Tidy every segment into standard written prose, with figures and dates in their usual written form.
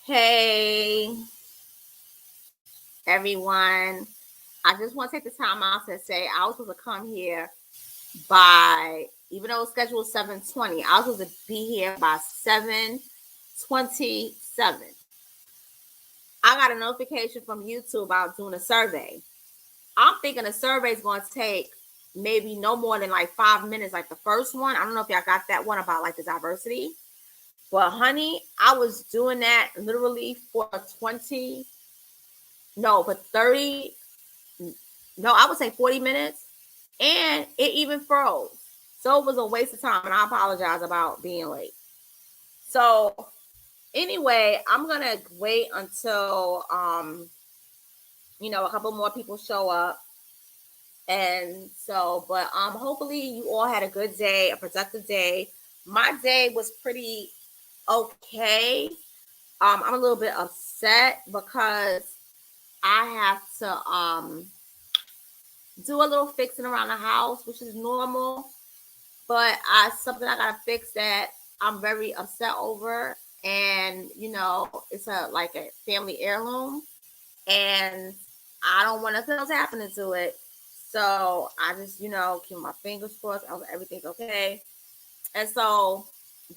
Hey, everyone. I just want to take the time out to say I was supposed to come here by, even though it's scheduled 7:20, I was supposed to be here by 7:27. I got a notification from YouTube about doing a survey. I'm thinking the survey is going to take maybe no more than like 5 minutes, like the first one. I don't know if y'all got that one about like the diversity. But honey, I was doing that literally for 20, no, for 30, no, I would say 40 minutes. And it even froze. So it was a waste of time. And I apologize about being late. So anyway, I'm going to wait until, a couple more people show up. And so, but hopefully you all had a good day, a productive day. My day was pretty okay. I'm a little bit upset because I have to do a little fixing around the house, which is normal, but something I gotta fix that I'm very upset over, and it's a family heirloom, and I don't want nothing else happening to it. So I just keep my fingers crossed. Everything's okay, and so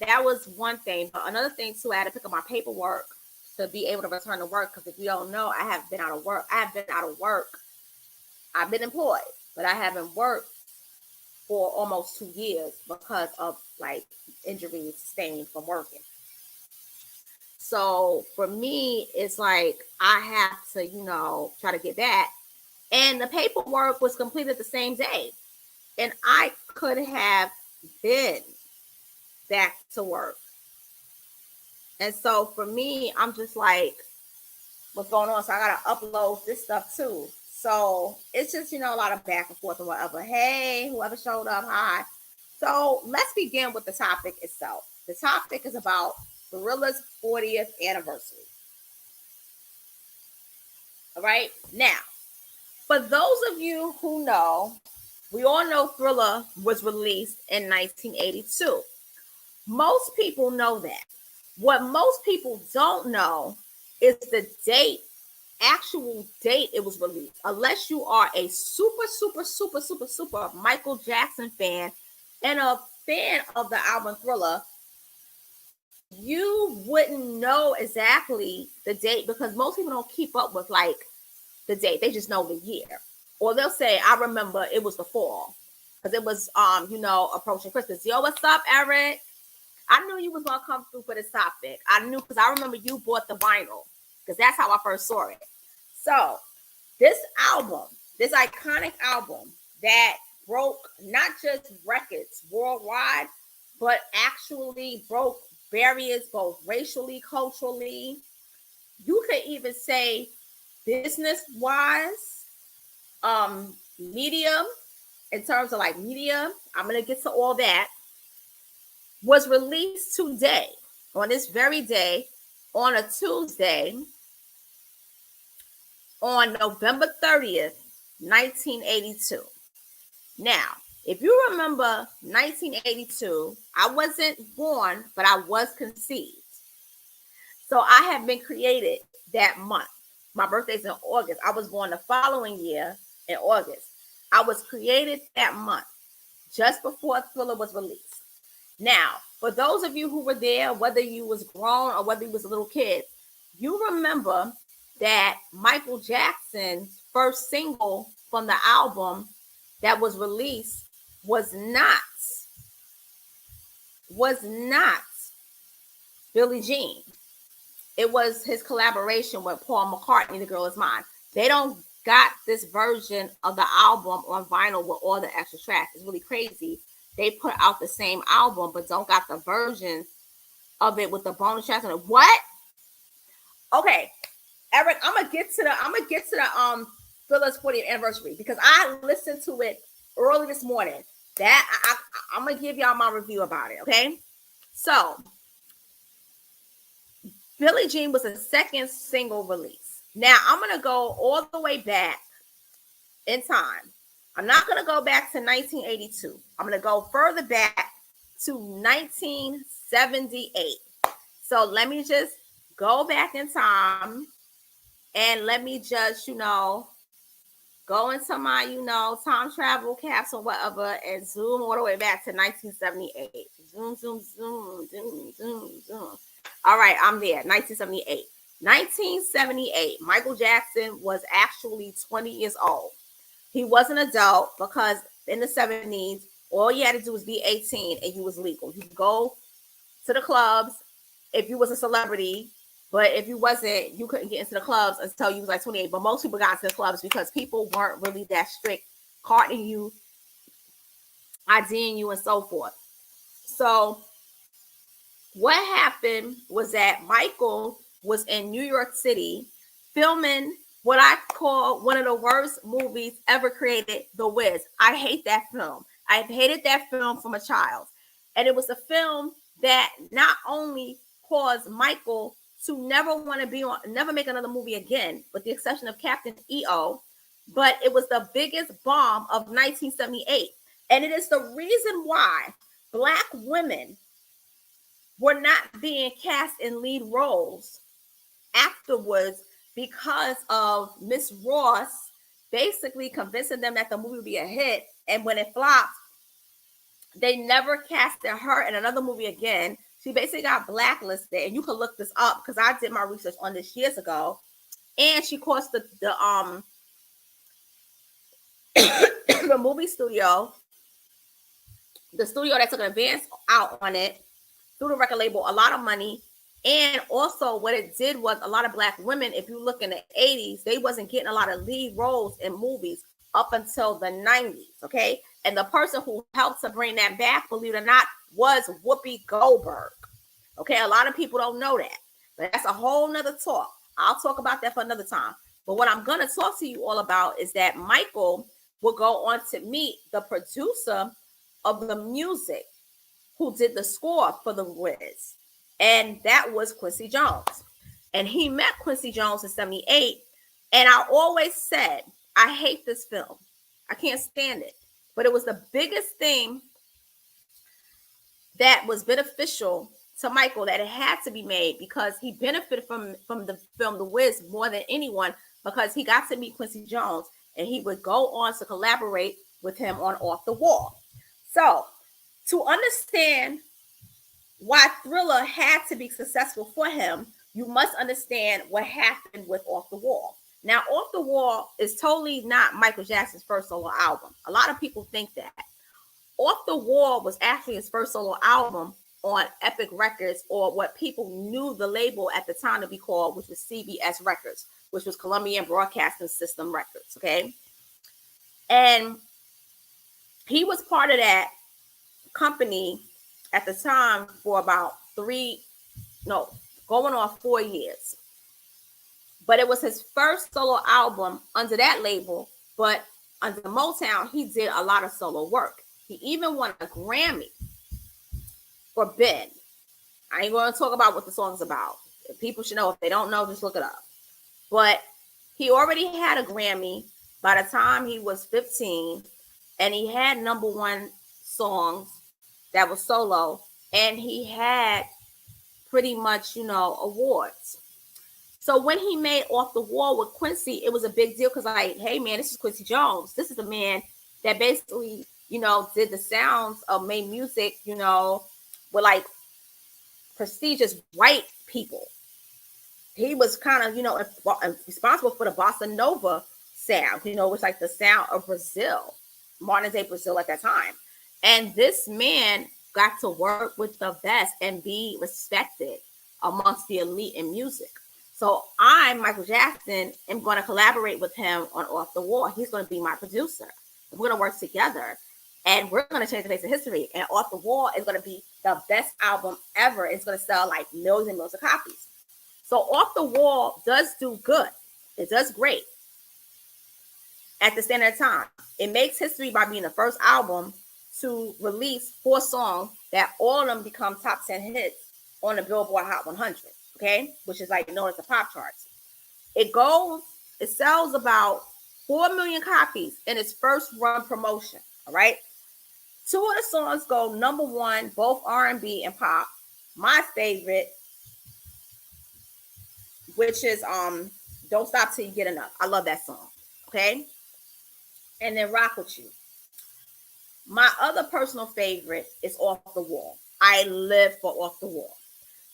that was one thing. But another thing too, I had to pick up my paperwork to be able to return to work, because if you don't know, I have been out of work. I've been employed, but I haven't worked for almost 2 years because of like injuries sustained from working. So for me, it's like I have to, try to get back. And the paperwork was completed the same day. And I could have been back to work. And so for me, I'm just like, what's going on? So I gotta upload this stuff too. So it's just, a lot of back and forth and whatever. Hey, whoever showed up, hi. So let's begin with the topic itself. The topic is about Thrilla's 40th anniversary. All right. Now, for those of you who know, we all know Thriller was released in 1982. Most people know that. What most people don't know is the actual date it was released. Unless you are a super Michael Jackson fan and a fan of the album Thriller, you wouldn't know exactly the date, because most people don't keep up with like the date. They just know the year. Or they'll say, I remember it was the fall, because it was approaching Christmas. Yo, what's up, Eric? I knew you was gonna come through for this topic. I knew, because I remember you bought the vinyl, because that's how I first saw it. So this album, this iconic album that broke not just records worldwide, but actually broke barriers both racially, culturally. You could even say business-wise, media, in terms of like media. I'm gonna get to all that. Was released today, on this very day, on a Tuesday, on November 30th, 1982. Now, if you remember 1982, I wasn't born, but I was conceived. So I have been created that month. My birthday's in August. I was born the following year in August. I was created that month, just before Thriller was released. Now, for those of you who were there, whether you was grown or whether you was a little kid, you remember that Michael Jackson's first single from the album that was released was not Billie Jean. It was his collaboration with Paul McCartney, The Girl Is Mine. They don't got this version of the album on vinyl with all the extra tracks. It's really crazy. They put out the same album, but don't got the version of it with the bonus tracks on it. What? Okay, Eric, I'm gonna get to the Thriller's 40th anniversary, because I listened to it early this morning. That I'm gonna give y'all my review about it. Okay, so Billie Jean was a second single release. Now I'm gonna go all the way back in time. I'm not gonna go back to 1982. I'm gonna go further back to 1978. So let me just go back in time and let me just, go into my, time travel capsule, whatever, and zoom all the way back to 1978. Zoom, zoom, zoom, zoom, zoom, zoom. All right, I'm there. 1978. 1978, Michael Jackson was actually 20 years old. He was an adult because in the 70s, all you had to do was be 18 and you was legal. You could go to the clubs if you was a celebrity, but if you wasn't, you couldn't get into the clubs until you was like 28. But most people got into the clubs because people weren't really that strict, carding you, IDing you, and so forth. So what happened was that Michael was in New York City filming what I call one of the worst movies ever created, The Wiz. I hate that film. I hated that film from a child. And it was a film that not only caused Michael to never want to be on, never make another movie again, with the exception of Captain EO, but it was the biggest bomb of 1978. And it is the reason why Black women were not being cast in lead roles afterwards because of Miss Ross basically convincing them that the movie would be a hit. And when it flopped, they never casted her in another movie again. She basically got blacklisted, and you can look this up because I did my research on this years ago. And she cost the the movie studio, the studio that took an advance out on it through the record label, a lot of money. And also what it did was a lot of Black women, if you look in the 80s, they wasn't getting a lot of lead roles in movies up until the 90s, okay? And the person who helped to bring that back, believe it or not, was Whoopi Goldberg. Okay, a lot of people don't know that, but that's a whole nother talk. I'll talk about that for another time. But what I'm going to talk to you all about is that Michael will go on to meet the producer of the music who did the score for The Wiz. And that was Quincy Jones. And he met Quincy Jones in 78. And I always said, I hate this film. I can't stand it. But it was the biggest thing that was beneficial to Michael, that it had to be made because he benefited from the film The Wiz more than anyone, because he got to meet Quincy Jones and he would go on to collaborate with him on Off the Wall. So to understand why Thriller had to be successful for him, you must understand what happened with Off the Wall. Now, Off the Wall is totally not Michael Jackson's first solo album. A lot of people think that. Off the Wall was actually his first solo album on Epic Records, or what people knew the label at the time to be called, which was CBS Records, which was Columbia Broadcasting System Records, okay? And he was part of that company at the time for about going on 4 years. But it was his first solo album under that label, but under Motown, he did a lot of solo work. He even won a Grammy for Ben. I ain't going to talk about what the song's about. People should know. If they don't know, just look it up. But he already had a Grammy by the time he was 15, and he had #1 songs that was solo, and he had pretty much, awards. So when he made Off the Wall with Quincy, it was a big deal because, like, hey, man, this is Quincy Jones. This is the man that basically, did the sounds of made music, with like prestigious white people. He was kind of, responsible for the bossa nova sound, it was like the sound of Brazil, modern day Brazil at that time. And this man got to work with the best and be respected amongst the elite in music. So I, Michael Jackson, am going to collaborate with him on Off the Wall. He's going to be my producer. We're going to work together, and we're going to change the face of history. And Off the Wall is going to be the best album ever. It's going to sell like millions and millions of copies. So Off the Wall does do good. It does great at the standard time. It makes history by being the first album to release 4 songs that all of them become top 10 hits on the Billboard Hot 100, okay? Which is like known as the pop charts. It sells about 4 million copies in its first run promotion, all right? 2 of the songs go #1, both R&B and pop. My favorite, which is Don't Stop Till You Get Enough. I love that song. Okay. And then Rock With You. My other personal favorite is Off the Wall. I live for Off the Wall.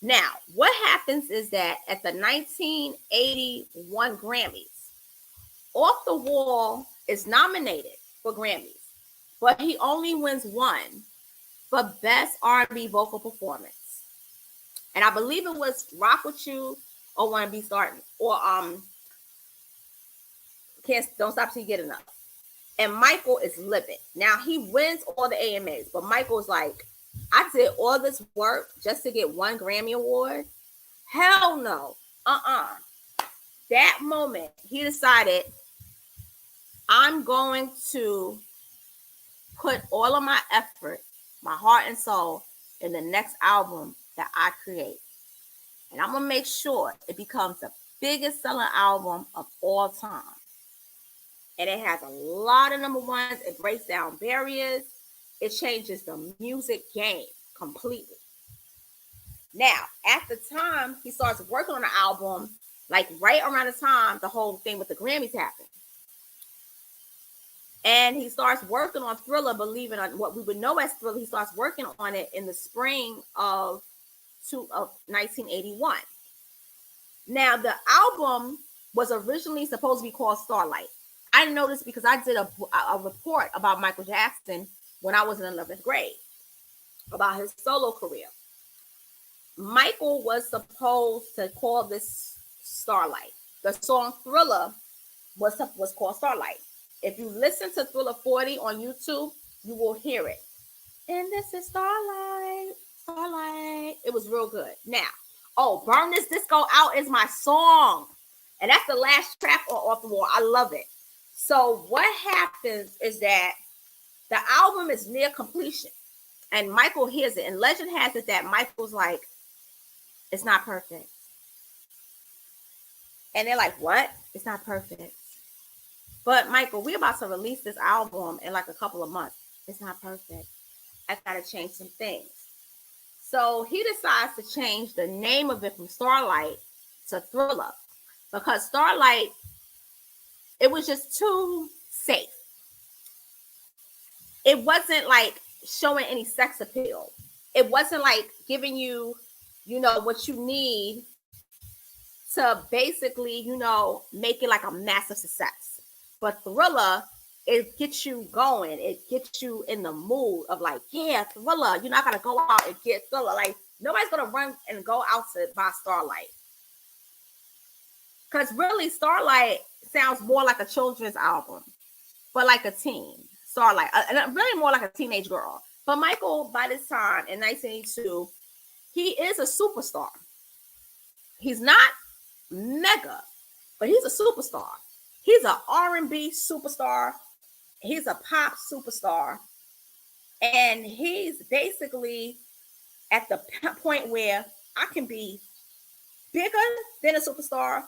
Now, what happens is that at the 1981 Grammys, Off the Wall is nominated for Grammys, but he only wins one for Best R&B Vocal Performance. And I believe it was Rock With You or Wanna Be Starting or Don't Stop Till You Get Enough. And Michael is livid. Now, he wins all the AMAs, but Michael's like, I did all this work just to get one Grammy Award? Hell no. That moment, he decided, I'm going to put all of my effort, my heart and soul in the next album that I create. And I'm going to make sure it becomes the biggest selling album of all time. And it has a lot of number ones. It breaks down barriers. It changes the music game completely. Now, at the time, he starts working on the album, like right around the time the whole thing with the Grammys happened. And he starts working on Thriller, believing on what we would know as Thriller. He starts working on it in the spring of 1981. Now, the album was originally supposed to be called Starlight. I know this because I did a report about Michael Jackson when I was in 11th grade about his solo career. Michael was supposed to call this Starlight. The song Thriller was called Starlight. If you listen to Thriller 40 on YouTube, you will hear it. And this is Starlight, Starlight. It was real good. Now, Burn This Disco Out is my song. And that's the last track on Off the Wall. I love it. So what happens is that the album is near completion. And Michael hears it. And legend has it that Michael's like, it's not perfect. And they're like, what? It's not perfect. But Michael, we're about to release this album in like a couple of months. It's not perfect. I got to change some things. So he decides to change the name of it from Starlight to Thriller. Because Starlight, it was just too safe. It wasn't like showing any sex appeal. It wasn't like giving you, what you need to basically, make it like a massive success. But Thriller, it gets you going. It gets you in the mood of like, yeah, Thriller. You're not going to go out and get Thriller. Like, nobody's going to run and go out to buy Starlight. Because really, Starlight sounds more like a children's album, but like a teen. Starlight, and really more like a teenage girl. But Michael, by this time in 1982, he is a superstar. He's not mega, but he's a superstar. He's an R&B superstar. He's a pop superstar. And he's basically at the point where I can be bigger than a superstar,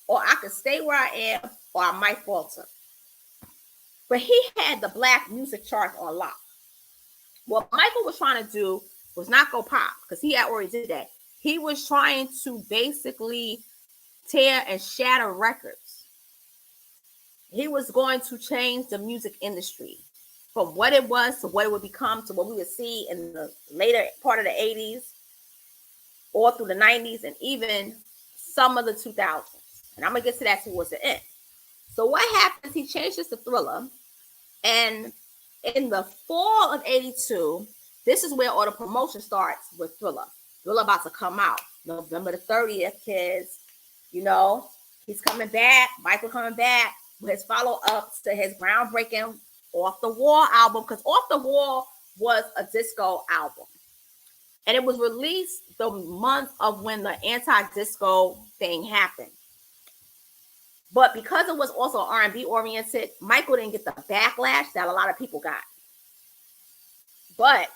or I can stay where I am, or I might falter. But he had the black music charts on lock. What Michael was trying to do was not go pop, because he had already did that. He was trying to basically tear and shatter records. He was going to change the music industry from what it was to what it would become to what we would see in the later part of the 80s, all through the 90s, and even some of the 2000s. And I'm going to get to that towards the end. So what happens, he changes to Thriller. And in the fall of 82, this is where all the promotion starts with Thriller. Thriller about to come out. November the 30th, kids. He's coming back. Michael coming back with his follow-ups to his groundbreaking Off the Wall album. Because Off the Wall was a disco album. And it was released the month of when the anti-disco thing happened. But because it was also R&B oriented, Michael didn't get the backlash that a lot of people got. But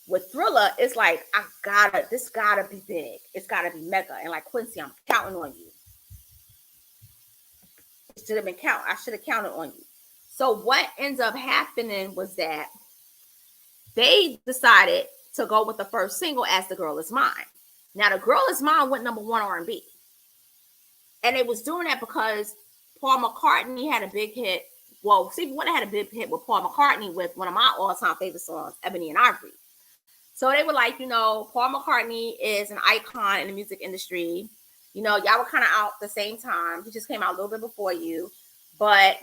with Thriller, it's like, this gotta be big. It's gotta be mega. And like Quincy, I'm counting on you. I should have counted on you. So what ends up happening was that they decided to go with the first single as The Girl Is Mine. Now, The Girl Is Mine went number one R&B. And they was doing that because Paul McCartney had a big hit. Well, Stevie Wonder had a big hit with Paul McCartney with one of my all-time favorite songs, Ebony and Ivory. So they were like, Paul McCartney is an icon in the music industry. Y'all were kind of out at the same time. He just came out a little bit before you. But,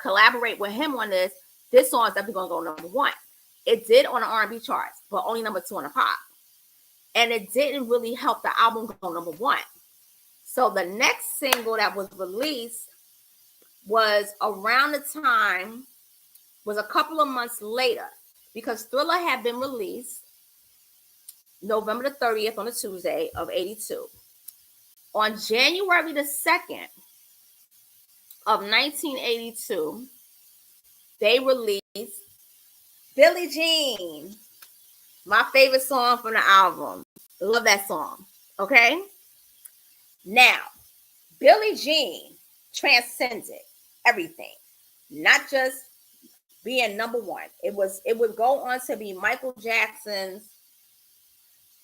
collaborate with him on this. This song is definitely going to go number one. It did on the R&B charts, but only number two on the pop. And it didn't really help the album go number one. So the next single that was released was around the time, was a couple of months later, because Thriller had been released November the 30th on a Tuesday of 82. On January the 2nd of 1982, they released Billie Jean, my favorite song from the album. Love that song. Okay? Now, Billie Jean transcended everything, not just being number one. It would go on to be Michael Jackson's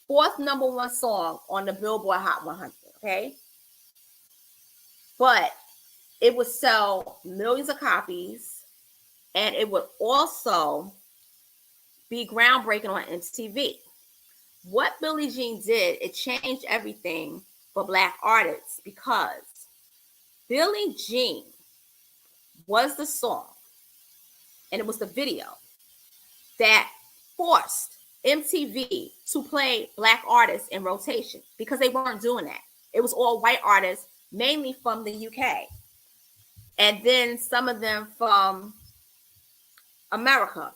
fourth number one song on the Billboard Hot 100. Okay, but it would sell millions of copies, and it would also be groundbreaking on MTV. What Billie Jean did, it changed everything for Black artists, because Billie Jean was the song, and it was the video that forced MTV to play Black artists in rotation, because they weren't doing that. It was all white artists, mainly from the UK, and then some of them from America.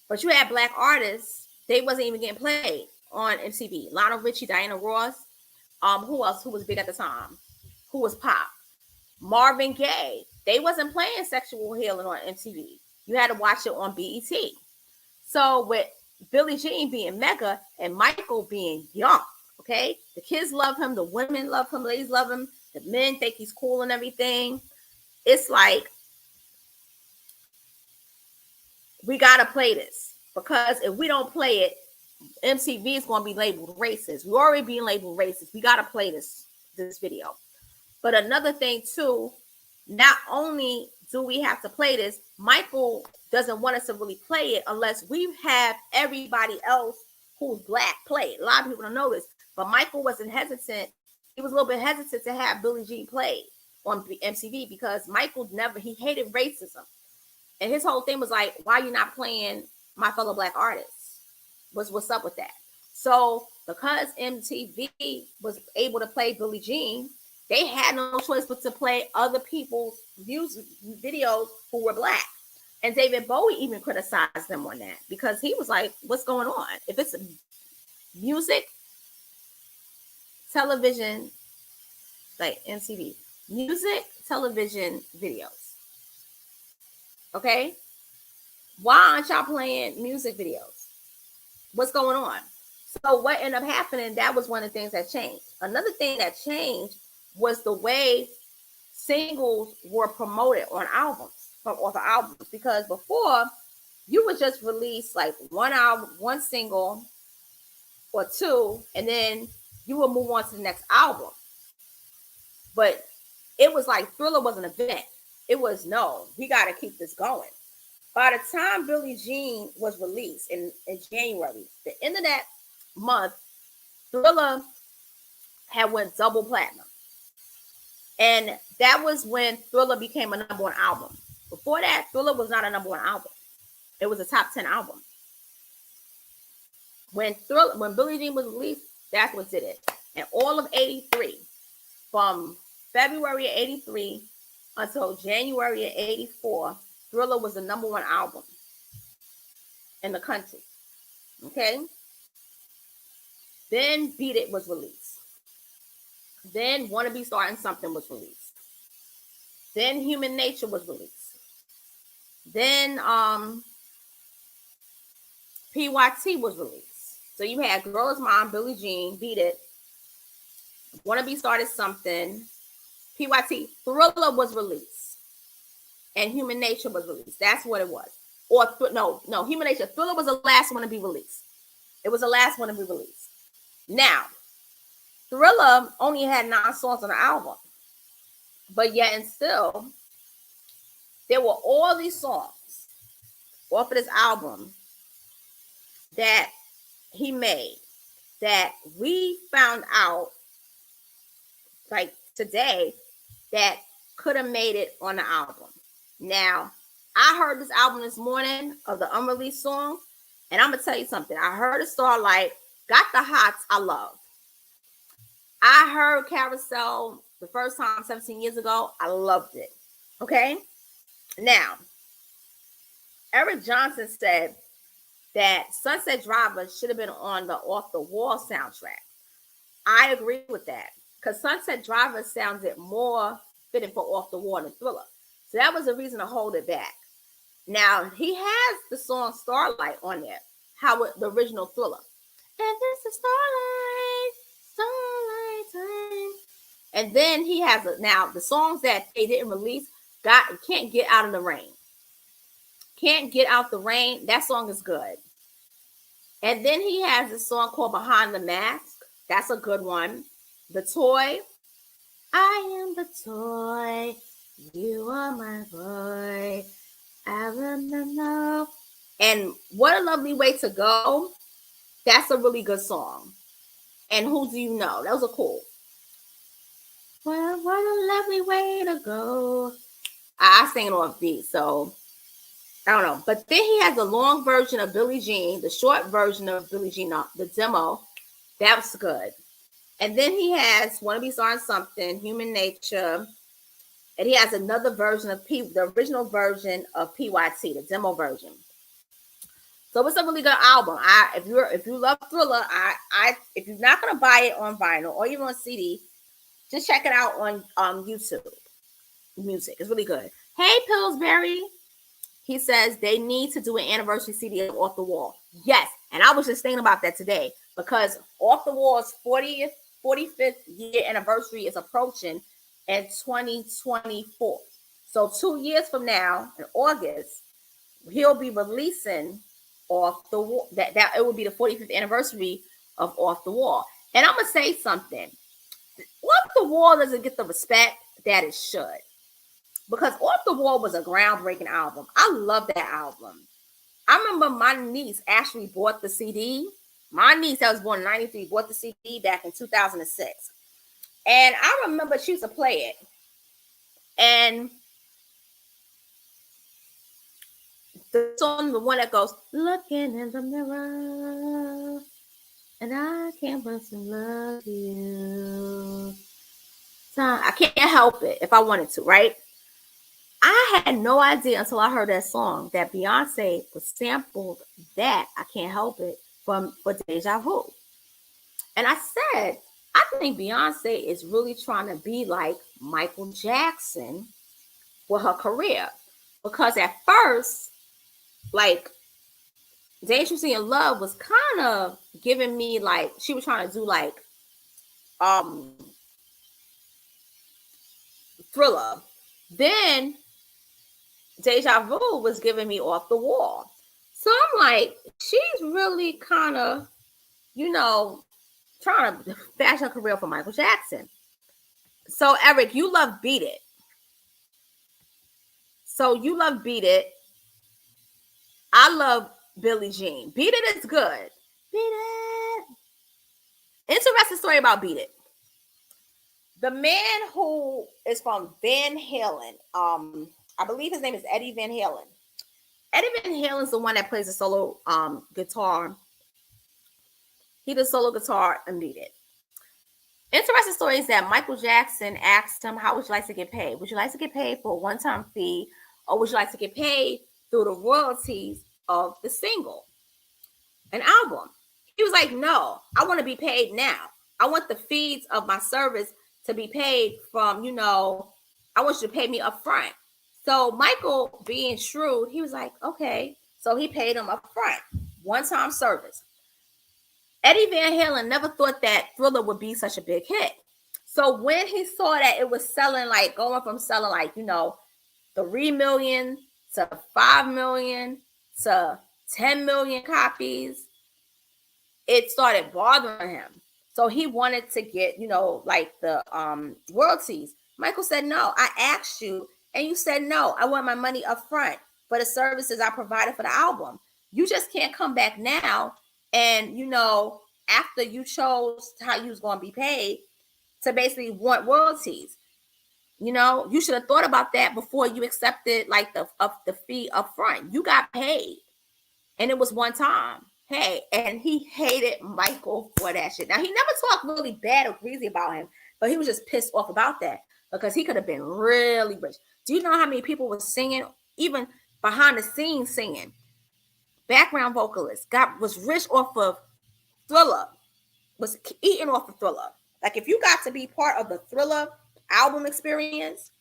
But you had Black artists, they wasn't even getting played on MTV. Lionel Richie, Diana Ross, who else? Who was big at the time? Who was pop? Marvin Gaye. They wasn't playing Sexual Healing on MTV. You had to watch it on BET. So with Billie Jean being mega and Michael being young, okay? The kids love him. The women love him. Ladies love him. The men think he's cool and everything. It's like, we got to play this, because if we don't play it, MTV is going to be labeled racist. We're already being labeled racist. We got to play this video. But another thing too, not only do we have to play this, Michael doesn't want us to really play it unless we have everybody else who's Black play it. A lot of people don't know this, but Michael wasn't hesitant. He was a little bit hesitant to have Billie Jean played on MTV, because Michael he hated racism. And his whole thing was like, why are you not playing my fellow Black artists? What's up with that? So because MTV was able to play Billie Jean, they had no choice but to play other people's music videos who were Black. And David Bowie even criticized them on that, because he was like, what's going on? If it's music, television, like MTV, music, television, videos. Okay? Why aren't y'all playing music videos? What's going on? So what ended up happening, that was one of the things that changed. Another thing that changed was the way singles were promoted on albums, off of albums. Because before, you would just release like one album, one single or two, and then you would move on to the next album. But it was like Thriller was an event. It was, no, we got to keep this going. By the time Billie Jean was released in January, the end of that month, Thriller had went double platinum. And that was when Thriller became a number one album. Before that, Thriller was not a number one album. It was a top 10 album. When Billie Jean was released, that's what did it. And all of 83, from February of 83 until January of 84, Thriller was the number one album in the country. Okay? Then Beat It was released. Then Wanna Be Starting Something was released. Then Human Nature was released. Then PYT was released. So you had Girl Is Mine, Billie Jean, Beat It, Wanna Be Started Something, PYT, Thriller was released, and Human Nature was released. That's what it was. Or no, Human Nature. Thriller was the last one to be released. It was the last one to be released. Now, Thriller only had 9 songs on the album, but yet and still, there were all these songs off of this album that he made that we found out like today that could have made it on the album. Now, I heard this album this morning of the unreleased songs, and I'm gonna tell you something. I heard a Starlight, Got the Hots, I love. I heard Carousel the first time 17 years ago. I loved it. Okay? Now, Eric Johnson said that Sunset Driver should have been on the Off the Wall soundtrack. I agree with that because Sunset Driver sounded more fitting for Off the Wall than Thriller. So that was a reason to hold it back. Now, he has the song Starlight on there, the original Thriller. And this is Starlight time. And then he has now the songs that they didn't release, Can't Get Out of the Rain. Can't Get Out the Rain, that song is good. And then he has a song called Behind the Mask. That's a good one. The Toy. I am the toy. You are my boy. I remember. And What a Lovely Way to Go. That's a really good song. And Who Do You Know? Those are cool. Well, what a lovely way to go. I sing it off beat, so I don't know. But then he has the long version of Billie Jean, the short version of Billie Jean, the demo. That was good. And then he has Wanna Be Starting Something, Human Nature. And he has another version of the original version of PYT, the demo version. So it's a really good album. If you love Thriller, if you're not gonna buy it on vinyl or even on CD, just check it out on YouTube Music. It's really good. Hey Pillsbury, he says they need to do an anniversary CD of Off the Wall. Yes, and I was just thinking about that today because Off the Wall's 45th year anniversary is approaching in 2024. So 2 years from now, in August, he'll be releasing Off the Wall. That it will be the 45th anniversary of Off the Wall. And I'm gonna say something. Off the Wall doesn't get the respect that it should. Because Off the Wall was a groundbreaking album. I love that album. I remember my niece actually bought the CD. My niece that was born in 93 bought the CD back in 2006. And I remember she used to play it. And the song, the one that goes, looking in the mirror, and I can't but to love you. So I can't help it if I wanted to, right? I had no idea until I heard that song that Beyonce was sampled that I Can't Help It for Deja Vu. And I said, I think Beyonce is really trying to be like Michael Jackson with her career. Because at first, like, Dangerously in Love was kind of giving me like, she was trying to do like Thriller. Then Deja Vu was giving me Off the Wall. So I'm like, she's really kind of, trying to fashion a career for Michael Jackson. So Eric, you love Beat It. I love Billie Jean. Beat It is good. Beat It. Interesting story about Beat It. The man who is from Van Halen, I believe his name is Eddie Van Halen. Eddie Van Halen is the one that plays the solo guitar. He does solo guitar and Beat It. Interesting story is that Michael Jackson asked him, how would you like to get paid? Would you like to get paid for a one-time fee, or would you like to get paid through the royalties of the single, an album? He was like, no, I want to be paid now. I want the fees of my service to be paid from, I want you to pay me up front. So Michael, being shrewd, he was like, okay. So he paid him up front, one-time service. Eddie Van Halen never thought that Thriller would be such a big hit. So when he saw that it was selling, like going from selling like, 3 million to 5 million to 10 million copies, it started bothering him. So he wanted to get, like the royalties. Michael said, no, I asked you and you said no. I want my money up front for the services I provided for the album. You just can't come back now and, after you chose how you was going to be paid, to basically want royalties. You should have thought about that before you accepted like the fee up front. You got paid, and it was one time. Hey, and he hated Michael for that shit. Now, he never talked really bad or greasy about him, but he was just pissed off about that because he could have been really rich. Do you know how many people were singing, even behind the scenes singing? Background vocalists was rich off of Thriller, was eating off of Thriller. Like, if you got to be part of the Thriller album experience,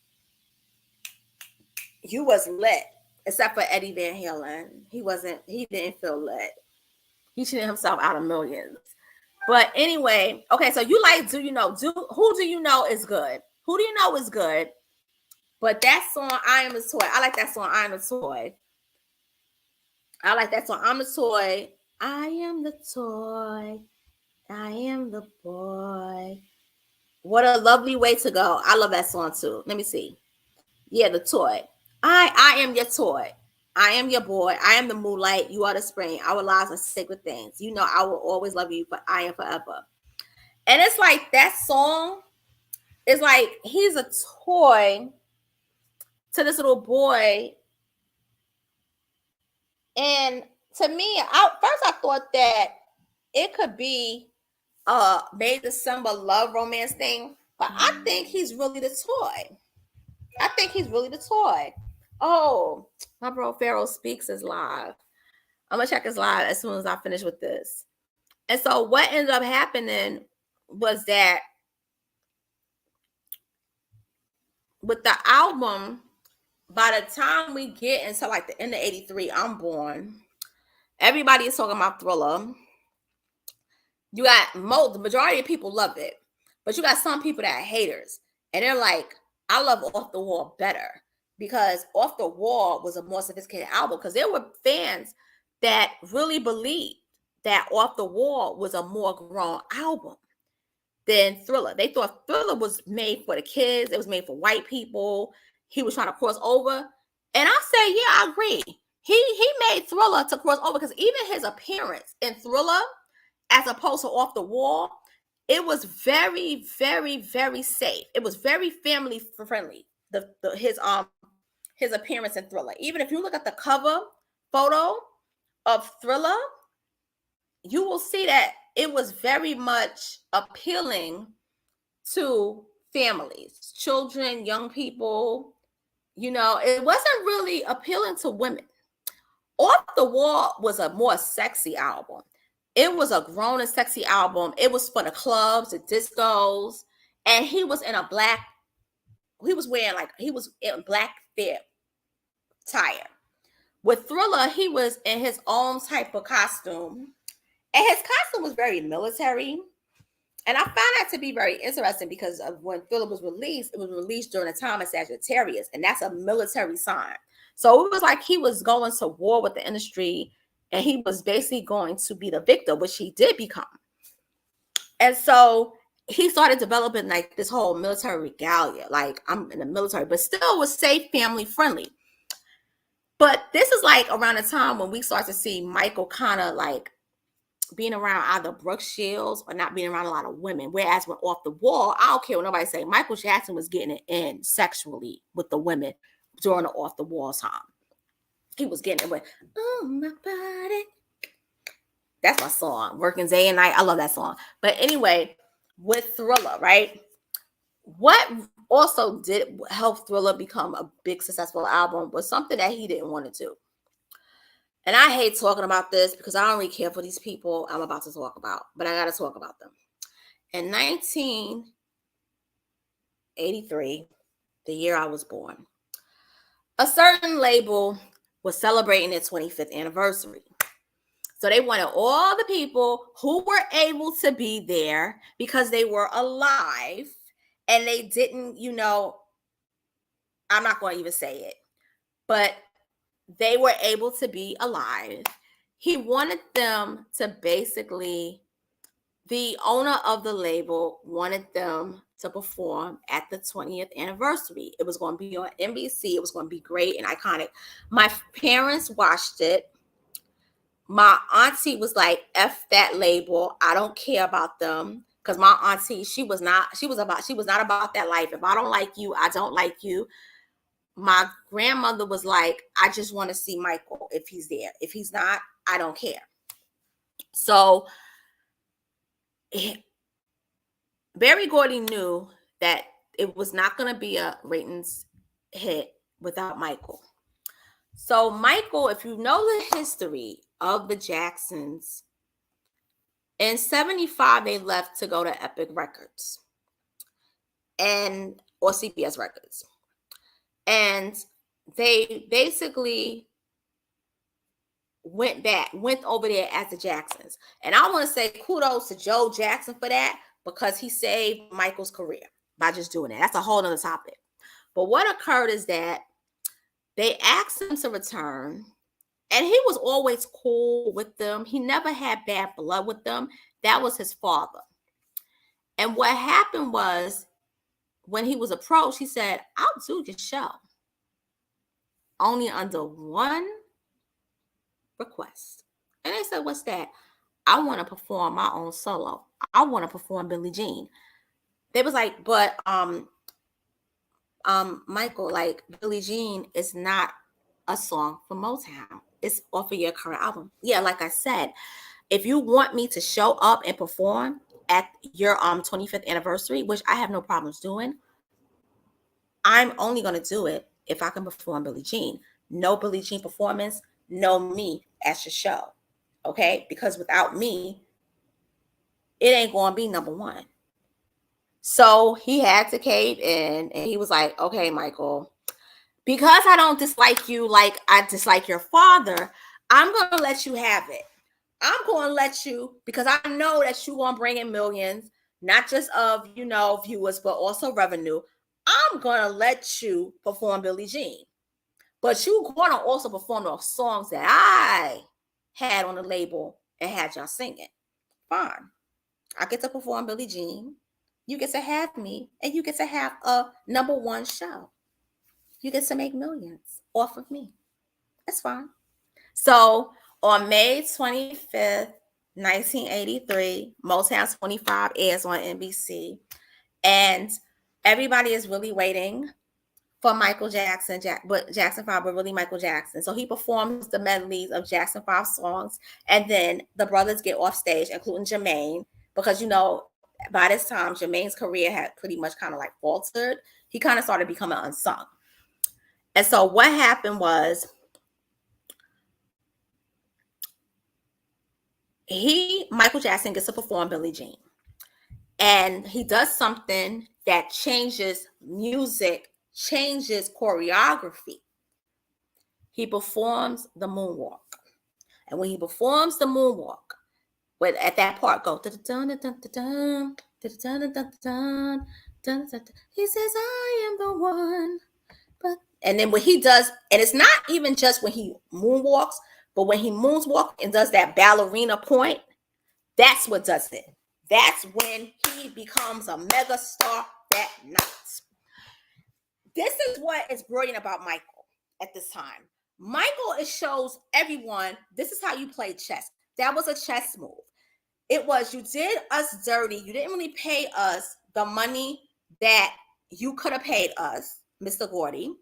you was lit. Except for Eddie Van Halen. He didn't feel lit. He cheated himself out of millions. But anyway, okay, so you like, who do you know is good? Who do you know is good? But that song, I Am the Toy. I like that song, I Am the Toy. I like that song, I'm the toy. I am the toy. I am the boy. What a lovely way to go. I love that song too. Let me see. Yeah, the toy. I am your toy. I am your boy. I am the moonlight. You are the spring. Our lives are sacred things. I will always love you, but I am forever. And it's like that song is like he's a toy to this little boy. And to me, I thought that it could be May December love romance thing, but I think he's really the toy. I think he's really the toy. Oh, my bro Pharaoh Speaks is live. I'm gonna check his live as soon as I finish with this. And so what ended up happening was that with the album, by the time we get into like the end of 83, I'm born. Everybody is talking about Thriller. You got the majority of people love it, but you got some people that are haters, and they're like, I love Off the Wall better because Off the Wall was a more sophisticated album because there were fans that really believed that Off the Wall was a more grown album than Thriller. They thought Thriller was made for the kids. It was made for white people. He was trying to cross over. And I say, yeah, I agree. He made Thriller to cross over because even his appearance in Thriller, as opposed to Off the Wall, it was very, very, very safe. It was very family friendly. His appearance in Thriller. Even if you look at the cover photo of Thriller, you will see that it was very much appealing to families, children, young people. It wasn't really appealing to women. Off the Wall was a more sexy album. It was a grown and sexy album. It was for the clubs, the discos, and he was in black fit attire. With Thriller, he was in his own type of costume, and his costume was very military. And I found that to be very interesting because of when Thriller was released, it was released during the time of Sagittarius, and that's a military sign. So it was like he was going to war with the industry, and he was basically going to be the victor, which he did become. And so he started developing like this whole military regalia, like I'm in the military, but still was safe, family friendly. But this is like around the time when we start to see Michael kind of like being around either Brooke Shields or not being around a lot of women. Whereas when Off the Wall, I don't care what nobody say, Michael Jackson was getting it in sexually with the women during the Off the Wall time. He was getting it with, oh, my body. That's my song, Working Day and Night. I love that song. But anyway, with Thriller, right? What also did help Thriller become a big successful album was something that he didn't want to do. And I hate talking about this because I don't really care for these people I'm about to talk about, but I got to talk about them. In 1983, the year I was born, a certain label was celebrating their 25th anniversary. So they wanted all the people who were able to be there because they were alive and they didn't, I'm not going to even say it, but they were able to be alive. He wanted them to basically the owner of the label wanted them to perform at the 20th anniversary. It was going to be on NBC. It was going to be great and iconic. My parents watched it. My auntie was like, F that label. I don't care about them. Because my auntie, she was not about that life. If I don't like you, I don't like you. My grandmother was like, I just want to see Michael if he's there. If he's not, I don't care. So Berry Gordy knew that it was not going to be a ratings hit without Michael. So Michael, if you know the history of the Jacksons, in 75, they left to go to Epic Records or CBS Records. And they basically went over there as the Jacksons. And I want to say kudos to Joe Jackson for that, because he saved Michael's career by just doing that. That's a whole other topic. But what occurred is that they asked him to return, and he was always cool with them. He never had bad blood with them. That was his father. And what happened was, when he was approached, he said, I'll do your show, only under one request. And they said, what's that? I want to perform my own solo. I want to perform Billie Jean. They was like, but Michael, like, Billie Jean is not a song for Motown. It's off of your current album. Yeah, like I said, if you want me to show up and perform at your 25th anniversary, which I have no problems doing, I'm only going to do it if I can perform Billie Jean. No Billie Jean performance, no me at your show. Okay? Because without me, it ain't going to be number one. So he had to cave in, and he was like, okay, Michael, because I don't dislike you like I dislike your father, I'm going to let you have it. I'm going to let you, because I know that you're going to bring in millions, not just of, viewers, but also revenue. I'm going to let you perform Billie Jean. But you're going to also perform those songs that I had on the label and had y'all singing. Fine. I get to perform Billie Jean. You get to have me, and you get to have a number one show. You get to make millions off of me. That's fine. So on May 25th, 1983, Motown 25 airs on NBC. And everybody is really waiting for Michael Jackson, but Jackson 5, but really Michael Jackson. So he performs the medleys of Jackson 5 songs. And then the brothers get off stage, including Jermaine, because, by this time, Jermaine's career had pretty much kind of like faltered. He kind of started becoming unsung. And so what happened was, Michael Jackson gets to perform Billie Jean. And he does something that changes music, changes choreography. He performs the moonwalk. And when he performs the moonwalk, at that part go, he says, I am the one. And then when he does, and it's not even just when he moonwalks, but when he moonwalks and does that ballerina point, that's what does it. That's when he becomes a mega star that night. This is what is brilliant about Michael at this time. Michael, it shows everyone, this is how you play chess. That was a chess move. It was, you did us dirty. You didn't really pay us the money that you could have paid us, Mr. Gordy.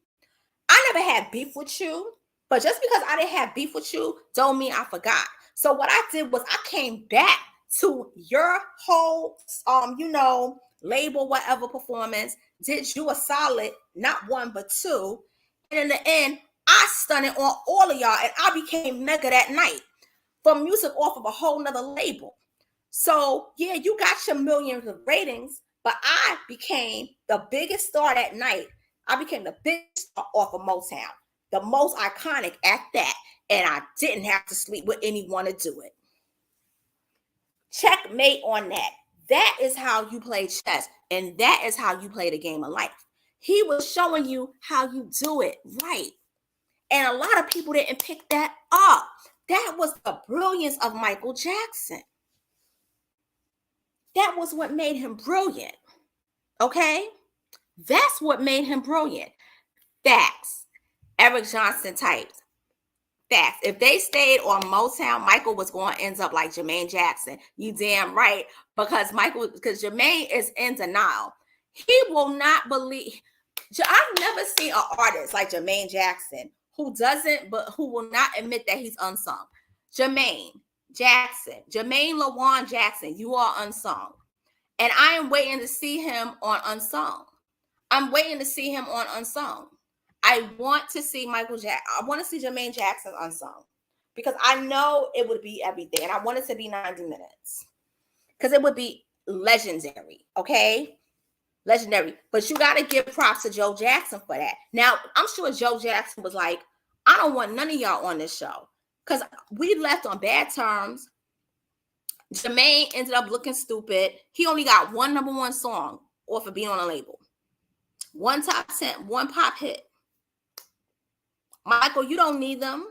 I never had beef with you, but just because I didn't have beef with you don't mean I forgot. So what I did was I came back to your whole, label, whatever performance, did you a solid, not one, but two. And in the end, I stunned on all of y'all, and I became mega that night from music off of a whole nother label. So yeah, you got your millions of ratings, but I became the biggest star that night. I became the biggest star off of Motown, the most iconic at that, and I didn't have to sleep with anyone to do it. Checkmate on that. That is how you play chess, and that is how you play the game of life. He was showing you how you do it right. And a lot of people didn't pick that up. That was the brilliance of Michael Jackson. That was what made him brilliant. Okay? That's what made him brilliant. Facts. Eric Johnson types. Facts. If they stayed on Motown, Michael was going to end up like Jermaine Jackson. You damn right. Because Jermaine is in denial. He will not believe. I've never seen an artist like Jermaine Jackson who will not admit that he's unsung. Jermaine LaJuan Jackson, you are unsung. And I am waiting to see him on Unsung. I want to see I want to see Jermaine Jackson Unsung. Because I know it would be everything. And I want it to be 90 minutes. Because it would be legendary. Okay? Legendary. But you got to give props to Joe Jackson for that. Now, I'm sure Joe Jackson was like, I don't want none of y'all on this show. Because we left on bad terms. Jermaine ended up looking stupid. He only got one number one song off of being on a label. One top 10, one pop hit. Michael, you don't need them.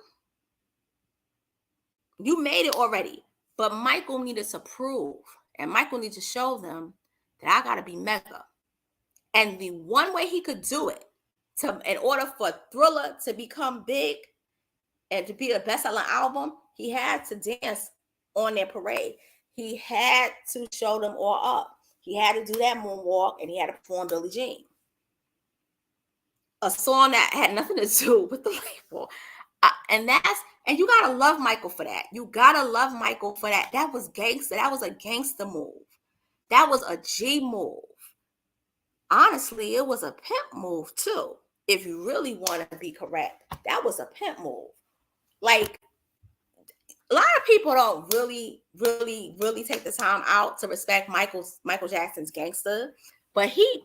You made it already. But Michael needed to prove. And Michael needed to show them that I got to be mega. And the one way he could do it, in order for Thriller to become big and to be a best-selling album, he had to dance on their parade. He had to show them all up. He had to do that moonwalk, and he had to perform Billie Jean. A song that had nothing to do with the label. And you gotta love Michael for that. That was gangster. That was a gangster move. That was a G move. Honestly, it was a pimp move too. If you really want to be correct, that was a pimp move. Like, a lot of people don't really take the time out to respect Michael Jackson's gangster, but he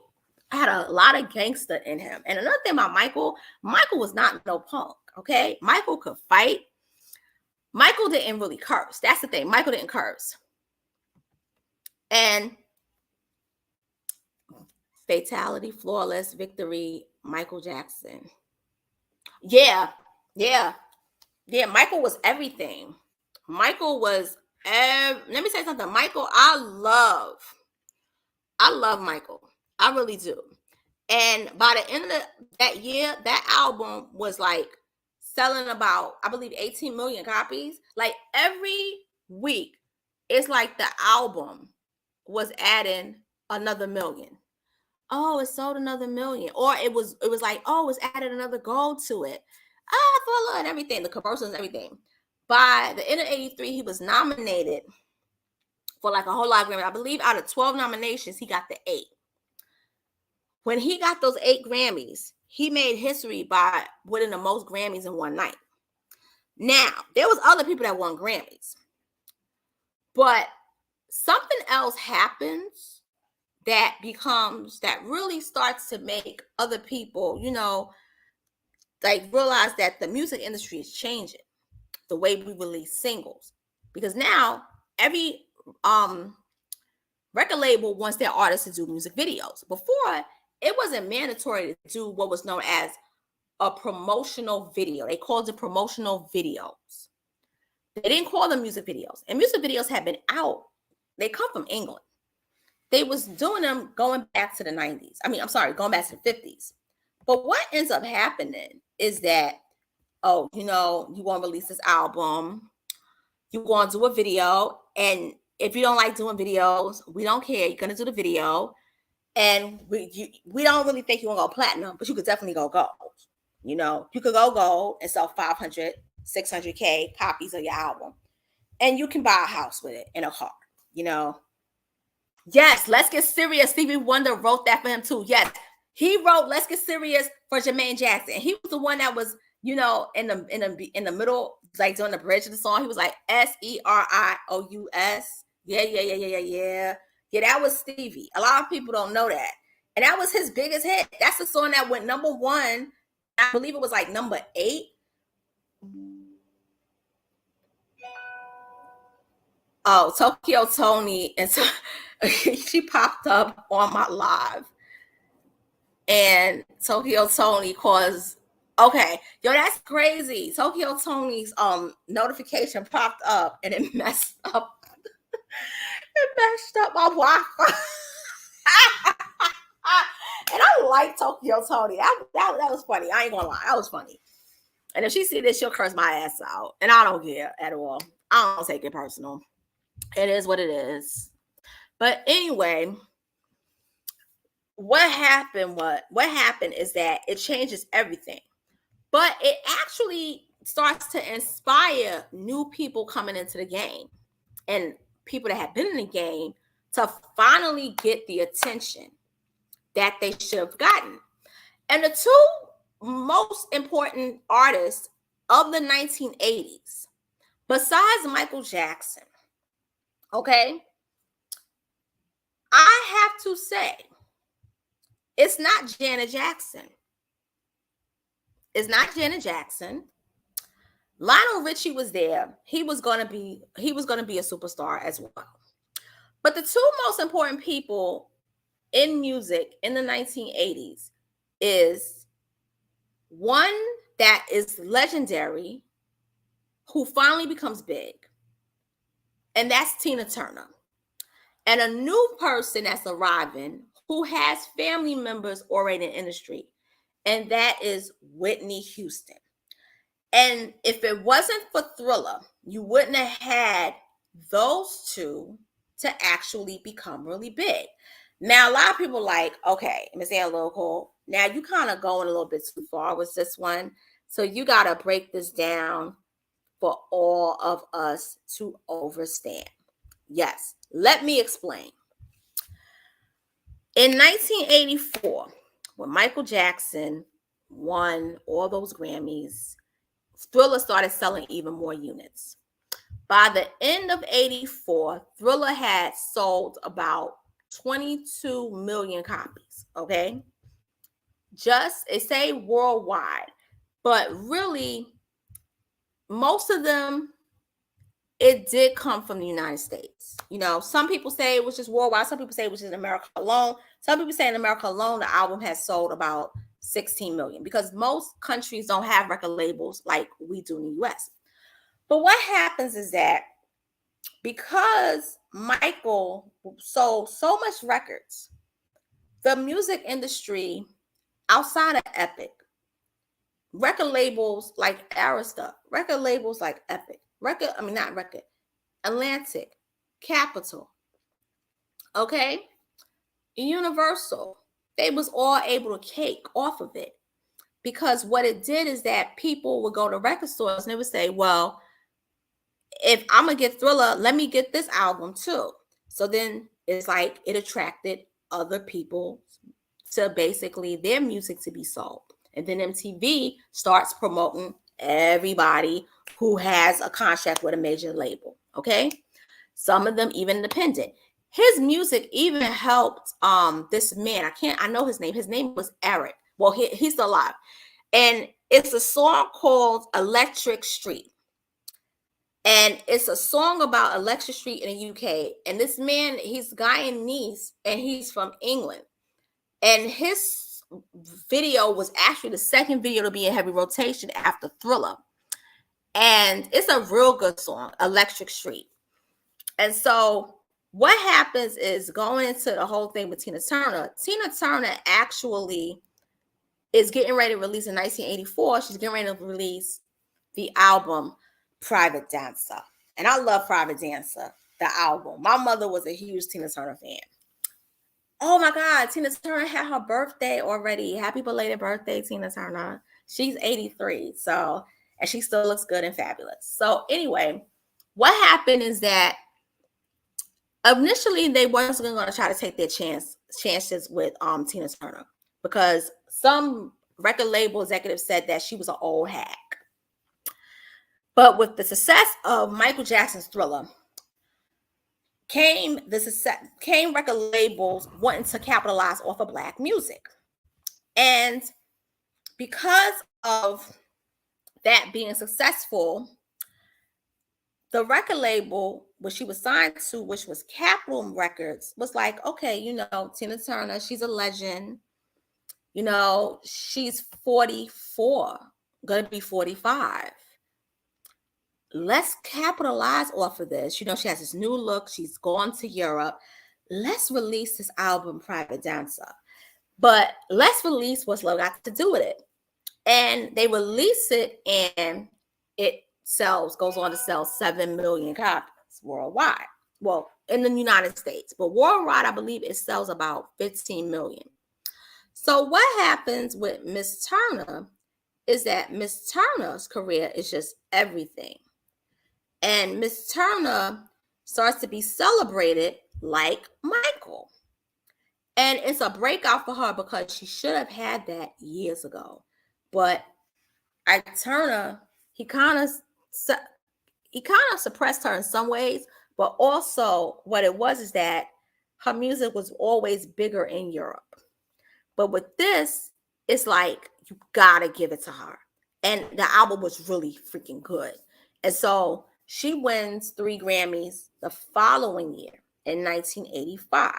had a lot of gangster in him. And another thing about Michael was not no punk. Okay, Michael could fight. Michael didn't really curse. That's the thing. Michael didn't curse. And fatality, flawless victory, Michael Jackson. Yeah. Michael was everything. Michael was, let me say something. Michael, I love Michael. I really do. And by the end of that year, that album was like selling about, I believe, 18 million copies. Like every week, it's like the album was adding another million. Oh, it sold another million. Or it was like, oh, it's added another gold to it. Thriller and everything, the commercials and everything. By the end of 83, he was nominated for like a whole lot of Grammys. I believe out of 12 nominations, he got the 8. When he got those 8 Grammys, he made history by winning the most Grammys in one night. Now, there was other people that won Grammys. But something else happens that really starts to make other people, like realize that the music industry is changing the way we release singles. Because now every record label wants their artists to do music videos. Before, it wasn't mandatory to do what was known as a promotional video. They called it promotional videos. They didn't call them music videos. And music videos had been out. They come from England. They was doing them going back to the 90s. Going back to the 50s. But what ends up happening is that, you want to release this album. You want to do a video. And if you don't like doing videos, we don't care. You're going to do the video. And we don't really think you're going to go platinum, but you could definitely go gold. You could go gold and sell 500, 600K copies of your album. And you can buy a house with it in a car, Yes, Let's Get Serious. Stevie Wonder wrote that for him too. Yes, he wrote Let's Get Serious for Jermaine Jackson. He was the one that was, in the middle, like doing the bridge of the song. He was like SERIOUS. Yeah. Yeah, that was Stevie. A lot of people don't know that. And that was his biggest hit. That's the song that went number 1. I believe it was like number 8. Oh, Tokyo Toni. And so she popped up on my live. And Tokyo Toni that's crazy. Tokyo Toni's notification popped up and it messed up. It crashed up my Wi-Fi. And I like Tokyo Tony. That was funny. I ain't gonna lie. That was funny. And if she see this, she'll curse my ass out. And I don't care at all. I don't take it personal. It is what it is. But anyway, what happened is that it changes everything. But it actually starts to inspire new people coming into the game and people that have been in the game to finally get the attention that they should have gotten. And the two most important artists of the 1980s, besides Michael Jackson, okay, I have to say, it's not Janet Jackson. It's not Janet Jackson. Lionel Richie was there. He was gonna be a superstar as well. But the two most important people in music in the 1980s is one that is legendary, who finally becomes big, and that's Tina Turner. And a new person that's arriving who has family members already in the industry, and that is Whitney Houston. And if it wasn't for Thriller, you wouldn't have had those two to actually become really big. Now, a lot of people like, okay, Miss Ann Local, now you kind of going a little bit too far with this one. So you got to break this down for all of us to understand. Yes, let me explain. In 1984, when Michael Jackson won all those Grammys, Thriller started selling even more units. By the end of 84, Thriller had sold about 22 million copies, okay? Just, it say worldwide, but really, most of them, it did come from the United States. You know, some people say it was just worldwide. Some people say it was just in America alone. Some people say in America alone, the album has sold about 16 million because most countries don't have record labels like we do in the US. But what happens is that because Michael sold so much records, the music industry outside of Epic, record labels like Arista, record labels like Epic, Atlantic, Capitol, okay, Universal, they was all able to cake off of it. Because what it did is that people would go to record stores and they would say, well, if I'm going to get Thriller, let me get this album too. So then it's like it attracted other people to basically their music to be sold. And then MTV starts promoting everybody who has a contract with a major label, okay? Some of them even independent. His music even helped this man. I know his name. His name was Eric. Well, he's still alive. And it's a song called Electric Street. And it's a song about Electric Street in the UK. And this man, he's Guyanese and he's from England. And his video was actually the second video to be in heavy rotation after Thriller. And it's a real good song, Electric Street. And so what happens is, going into the whole thing with Tina Turner actually is getting ready to release in 1984. She's getting ready to release the album Private Dancer. And I love Private Dancer, the album. My mother was a huge Tina Turner fan. Oh my God, Tina Turner had her birthday already. Happy belated birthday, Tina Turner. She's 83, so, and she still looks good and fabulous. So anyway, what happened is that initially they wasn't going to try to take their chances with Tina Turner because some record label executives said that she was an old hack. But with the success of Michael Jackson's Thriller, came record labels wanting to capitalize off of Black music. And because of that being successful, the record label which she was signed to, which was Capitol Records, was like, okay, you know, Tina Turner, she's a legend. You know, she's 44, gonna be 45. let's capitalize off of this. You know, she has this new look. She's gone to Europe. Let's release this album, Private Dancer. But Let's Release what's love got to do with it. And they release it and it goes on to sell 7 million copies worldwide. Well, in the United States, but worldwide, I believe it sells about 15 million. So what happens with Miss Turner is that Miss Turner's career is just everything. And Miss Turner starts to be celebrated like Michael. And it's a breakout for her because she should have had that years ago. But Ike Turner, he kind of suppressed her in some ways, but also what it was is that her music was always bigger in Europe. But with this, it's like you gotta give it to her. And the album was really freaking good. And so she wins 3 Grammys the following year in 1985.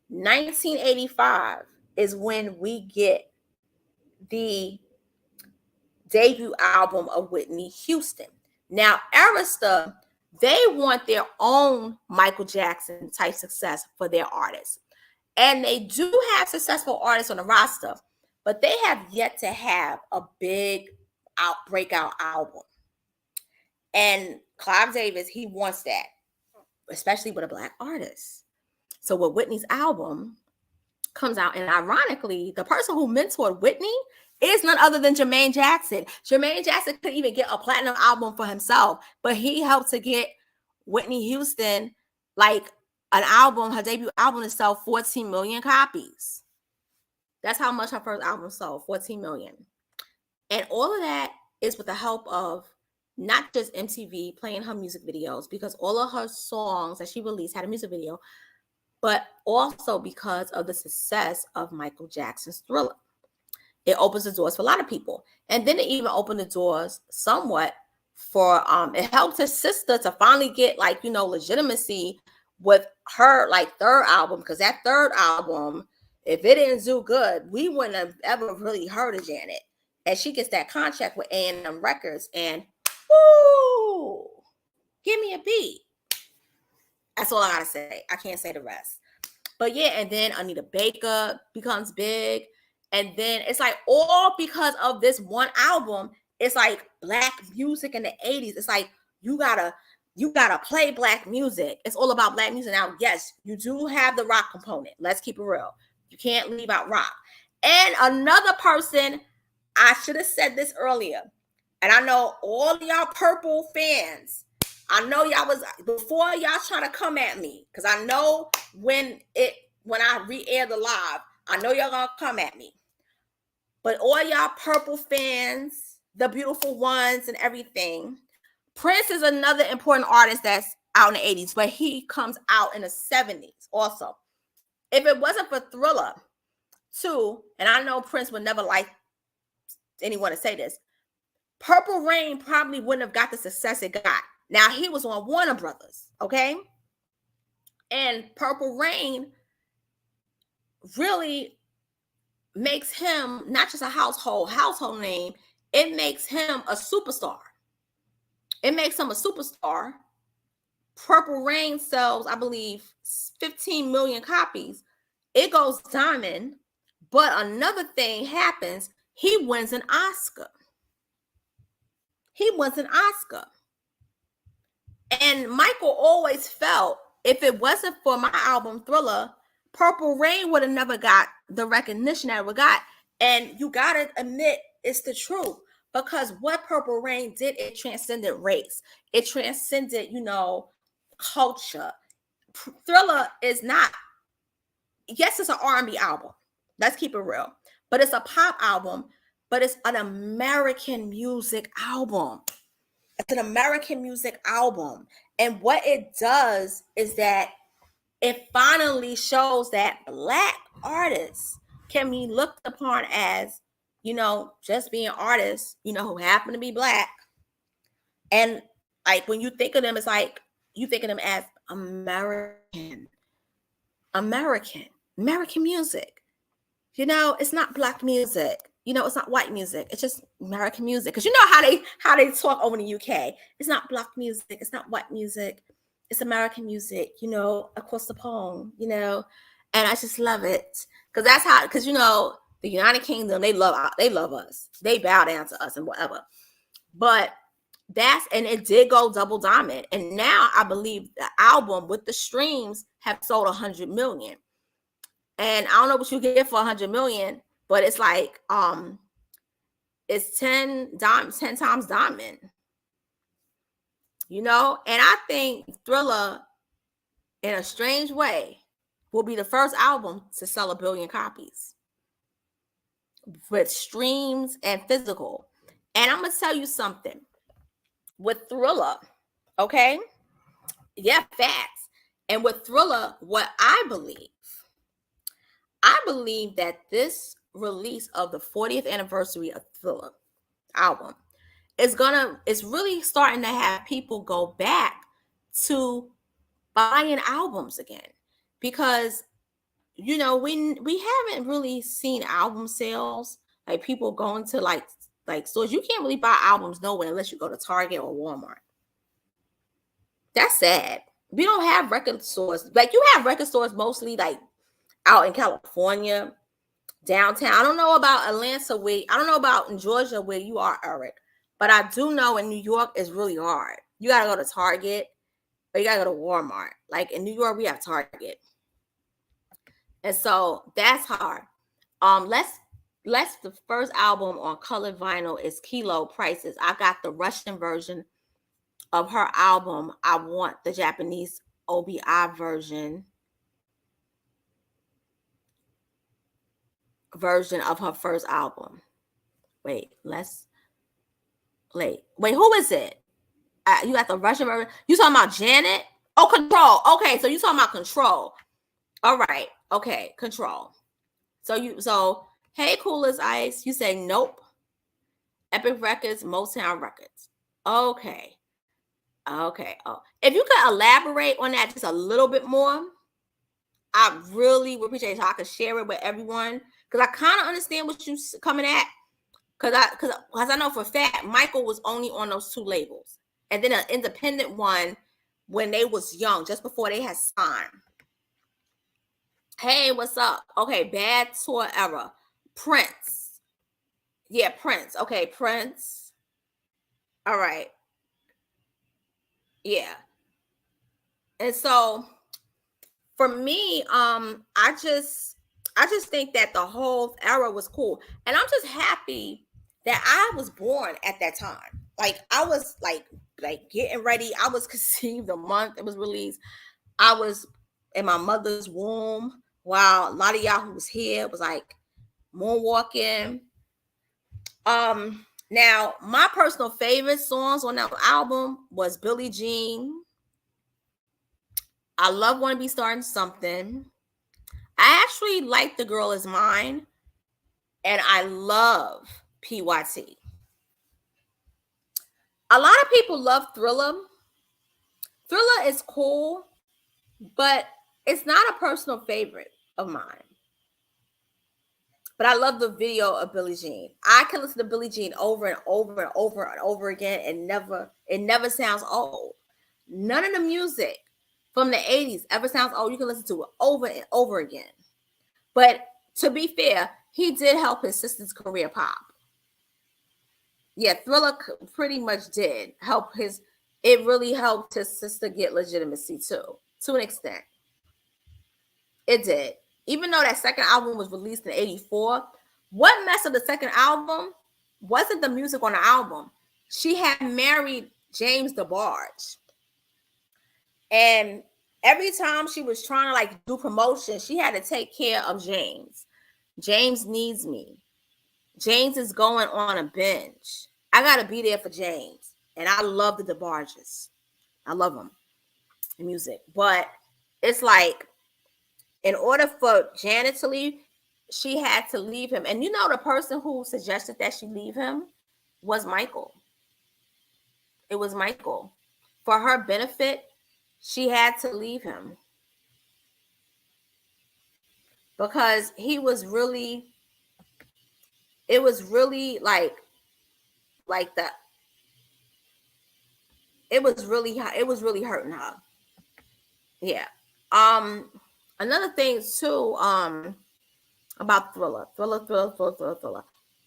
1985 is when we get the debut album of Whitney Houston. Now, Arista, they want their own Michael Jackson type success for their artists. And they do have successful artists on the roster, but they have yet to have a big breakout album. And Clive Davis, he wants that, especially with a Black artist. So with Whitney's album comes out, and ironically, the person who mentored Whitney is none other than Jermaine Jackson. Jermaine Jackson couldn't even get a platinum album for himself, but he helped to get Whitney Houston like an album, her debut album, to sell 14 million copies. That's how much her first album sold, 14 million. And all of that is with the help of not just MTV playing her music videos, because all of her songs that she released had a music video, but also because of the success of Michael Jackson's Thriller. It opens the doors for a lot of people. And then it even opened the doors somewhat for, it helped her sister to finally get legitimacy with her third album, because that third album, if it didn't do good, we wouldn't have ever really heard of Janet. And she gets that contract with A&M Records, and woo, give me a beat. That's all I gotta say. I can't say the rest. But yeah, and then Anita Baker becomes big. And then it's like all because of this one album. It's like Black music in the 80s. It's like you gotta play Black music. It's all about Black music. Now, yes, you do have the rock component. Let's keep it real. You can't leave out rock. And another person, I should have said this earlier, and I know all of y'all Purple fans, I know y'all was, before y'all trying to come at me, because I know when I re-air the live, I know y'all gonna come at me. But all y'all Purple fans, the beautiful ones and everything, Prince is another important artist that's out in the 80s, but he comes out in the 70s also. If it wasn't for Thriller, too, and I know Prince would never like anyone to say this, Purple Rain probably wouldn't have got the success it got. Now, he was on Warner Brothers, okay? And Purple Rain really makes him not just a household name, it makes him a superstar. It makes him a superstar. Purple Rain sells, I believe, 15 million copies. It goes diamond, but another thing happens. He wins an Oscar. And Michael always felt if it wasn't for my album Thriller, Purple Rain would have never got the recognition that it got. And you got to admit it's the truth, because what Purple Rain did, it transcended race. It transcended, culture. Thriller is not, yes, it's an R&B album. Let's keep it real. But it's a pop album, but it's an American music album. It's an American music album. And what it does is that it finally shows that Black artists can be looked upon as, just being artists, who happen to be Black. And like when you think of them, it's like you think of them as American music. It's not Black music. it's not white music. It's just American music. Because you know how they talk over in the UK. It's not black music. It's not white music. It's American music, across the pond, and I just love it. Because because the United Kingdom, they love us. They bow down to us and whatever. But and it did go double diamond. And now I believe the album with the streams have sold 100 million. And I don't know what you get for 100 million, but it's like, it's 10 times diamond, and I think Thriller, in a strange way, will be the first album to sell 1 billion copies with streams and physical. And I'm gonna tell you something with Thriller, okay? Yeah, facts. And with Thriller, what I believe that this release of the 40th anniversary of Thriller album it's really starting to have people go back to buying albums again, because we haven't really seen album sales, like people going to like stores. You can't really buy albums nowhere unless you go to Target or Walmart. That's sad. We don't have record stores. Like, you have record stores mostly like out in California, downtown. I don't know about Atlanta, I don't know about in Georgia where you are, Eric, but I do know in New York it's really hard. You gotta go to Target or you gotta go to Walmart. Like in New York, we have Target, and so that's hard. The first album on colored vinyl is Kilo Prices. I got the Russian version of her album. I want the Japanese OBI version of her first album. Wait, who is it? You got the Russian version. You talking about Janet? Oh, Control. Okay, so you talking about Control. All right. Okay, Control. So Hey Cool as Ice, you say nope. Epic Records, Motown Records. Okay. Oh, if you could elaborate on that just a little bit more, I really would appreciate it so I could share it with everyone, because I kind of understand what you're coming at. Because I know for a fact Michael was only on those 2 labels, and then an independent one when they was young, just before they had signed. Hey, what's up? Okay, Bad Tour Era. Prince. Yeah, Prince. Okay, Prince. All right. Yeah. And so for me, I just think that the whole era was cool. And I'm just happy that I was born at that time. Like, I was like getting ready. I was conceived the month it was released. I was in my mother's womb while a lot of y'all who was here was like moonwalking. Now my personal favorite songs on that album was Billie Jean. I love Wanna Be Starting Something. I actually like The Girl Is Mine, and I love PYT. A lot of people love Thriller. Thriller is cool, but it's not a personal favorite of mine. But I love the video of Billie Jean. I can listen to Billie Jean over and over and over and over again, and it never sounds old. None of the music from the 80s ever sounds old. You can listen to it over and over again. But to be fair, he did help his sister's career pop. Yeah, Thriller pretty much did help it really helped his sister get legitimacy too, to an extent. It did. Even though that second album was released in 84, what messed up the second album wasn't the music on the album. She had married James DeBarge. And every time she was trying to do promotion, she had to take care of James. James needs me. James is going on a binge. I got to be there for James. And I love the DeBarges. I love them. The music. But it's like, in order for Janet to leave, she had to leave him. And the person who suggested that she leave him was Michael. It was Michael. For her benefit, she had to leave him. Because he was really it was really like that. It was really hurting her. Yeah. Another thing too, about Thriller.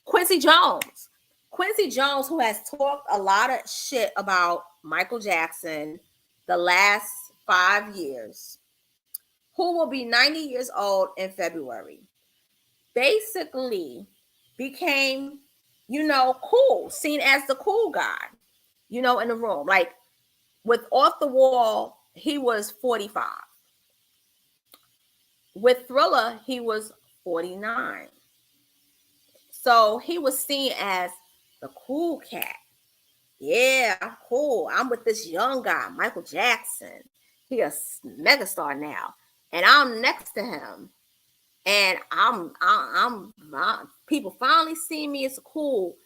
Quincy Jones. Quincy Jones, who has talked a lot of shit about Michael Jackson the last 5 years, who will be 90 years old in February, basically became, cool, seen as the cool guy, in the room. Like with Off the Wall, he was 45. With Thriller, he was 49. So he was seen as the cool cat. Yeah, cool. I'm with this young guy, Michael Jackson. He a megastar now, and I'm next to him. And I'm people finally see me as cool.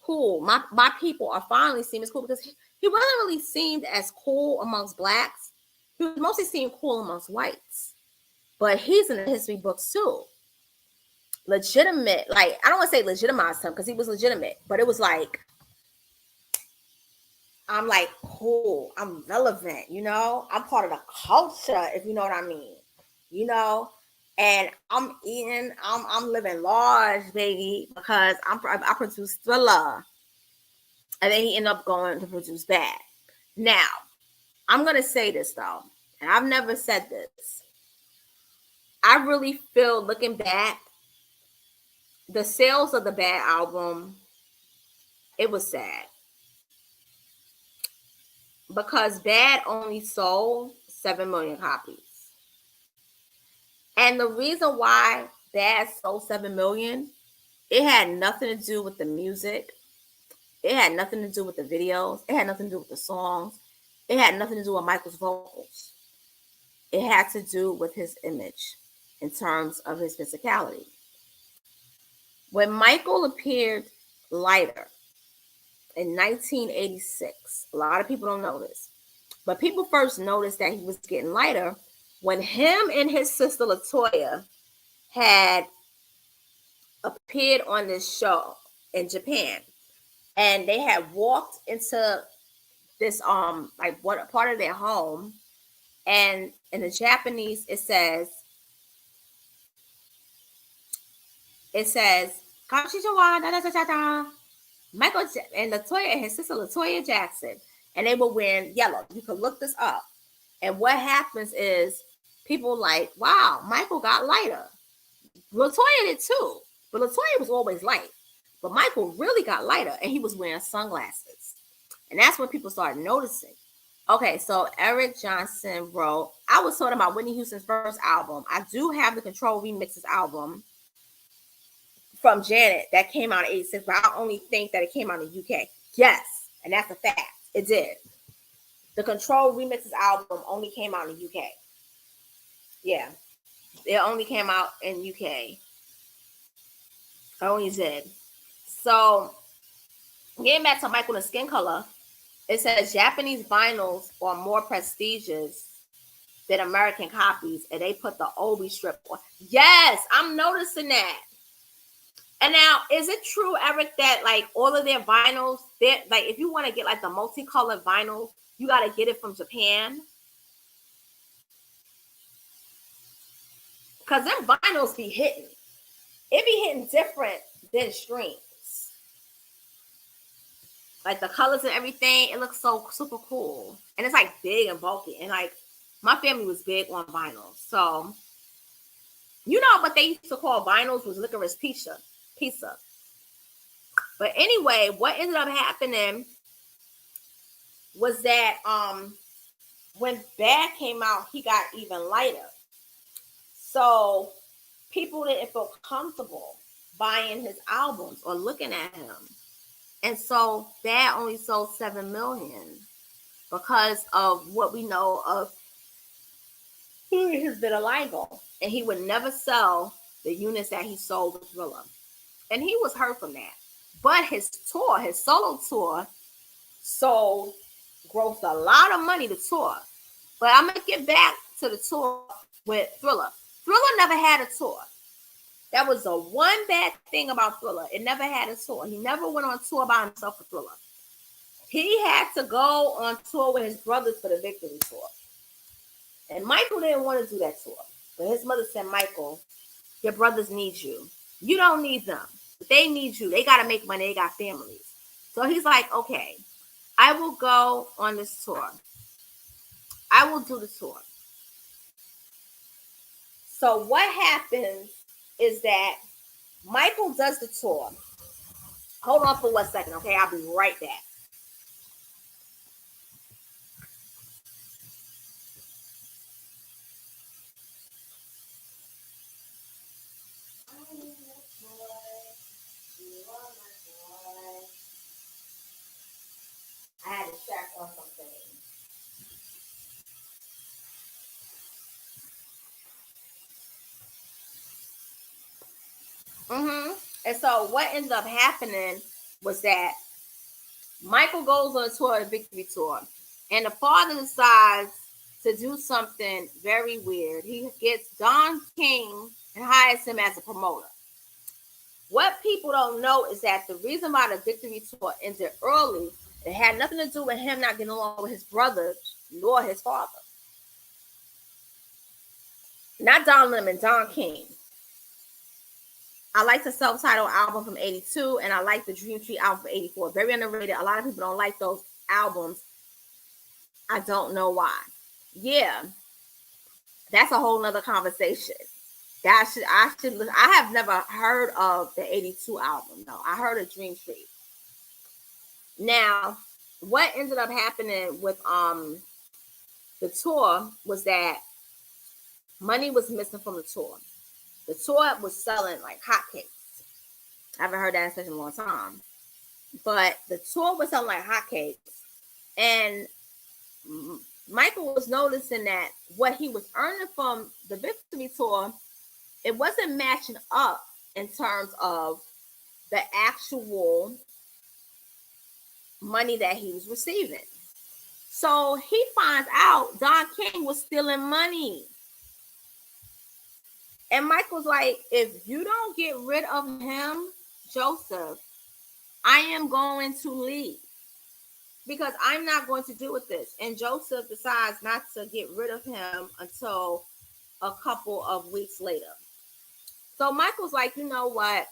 My people are finally seeing me as cool, because he wasn't really seen as cool amongst blacks. He was mostly seen cool amongst whites. But he's in the history books too. Legitimate, like, I don't want to say legitimized him, because he was legitimate, but it was like, I'm like, cool, I'm relevant, I'm part of the culture, if you know what I mean, and I'm eating, I'm living large, baby, because I produced Thriller, and then he ended up going to produce Bad. Now, I'm gonna say this though, and I've never said this. I really feel, looking back, the sales of the Bad album, it was sad, because Bad only sold 7 million copies. And the reason why Bad sold 7 million, it had nothing to do with the music. It had nothing to do with the videos. It had nothing to do with the songs. It had nothing to do with Michael's vocals. It had to do with his image in terms of his physicality. When Michael appeared lighter in 1986, a lot of people don't know this, but people first noticed that he was getting lighter when him and his sister LaToya had appeared on this show in Japan, and they had walked into this like what part of their home, and in the Japanese it says Michael and LaToya and his sister LaToya Jackson, and they were wearing yellow. You can look this up. And what happens is people like, wow, Michael got lighter. LaToya did too, but LaToya was always light. But Michael really got lighter, and he was wearing sunglasses. And that's when people started noticing. Okay, so Eric Johnson wrote, I was talking about Whitney Houston's first album. I do have the Control Remixes album from Janet that came out in 86, but I only think that it came out in the UK. Yes, and that's a fact. It did. The Control Remixes album only came out in the UK. Yeah, it only came out in UK. It only did. So, getting back to Michael and Skin Color, it says Japanese vinyls are more prestigious than American copies, and they put the Obi strip on. Yes, I'm noticing that. And now, is it true, Eric, that like all of their vinyls, like if you want to get like the multicolored vinyl, you got to get it from Japan? Because them vinyls be hitting. It be hitting different than streams. Like the colors and everything, it looks so super cool. And it's like big and bulky. And like my family was big on vinyl. So, what they used to call vinyls was licorice pizza. But anyway, what ended up happening was that when Bad came out, he got even lighter. So people didn't feel comfortable buying his albums or looking at him. And so Bad only sold 7 million because of what we know of his vitiligo. And he would never sell the units that he sold with Thriller. And he was hurt from that. But his solo tour, sold, grossed a lot of money to tour. But I'm going to get back to the tour with Thriller. Thriller never had a tour. That was the one bad thing about Thriller. It never had a tour. He never went on tour by himself for Thriller. He had to go on tour with his brothers for the Victory Tour. And Michael didn't want to do that tour. But his mother said, Michael, your brothers need you. You don't need them. But they need you. They got to make money. They got families. So he's like, okay, I will go on this tour. I will do the tour. So what happens is that Michael does the tour. Hold on for 1 second, okay? I'll be right back. I had to check on something. And so what ended up happening was that Michael goes on a tour, a Victory Tour, and the father decides to do something very weird. He gets Don King and hires him as a promoter. What people don't know is that the reason why the Victory Tour ended early, it had nothing to do with him not getting along with his brothers nor his father. Not Don Lemon, Don King. I like the self-titled album from 82, and I like the Dream Tree album from 84. Very underrated. A lot of people don't like those albums. I don't know why. Yeah, that's a whole nother conversation. I have never heard of the 82 album. No, I heard of Dream Tree. Now, what ended up happening with the tour was that money was missing from the tour. The tour was selling like hotcakes. I haven't heard that in such a long time. But the tour was selling like hotcakes. And Michael was noticing that what he was earning from the Victory Tour, it wasn't matching up in terms of the actual money that he was receiving. So he finds out Don King was stealing money. And Michael's like, if you don't get rid of him, Joseph, I am going to leave because I'm not going to deal with this. And Joseph decides not to get rid of him until a couple of weeks later. So Michael's like, you know what?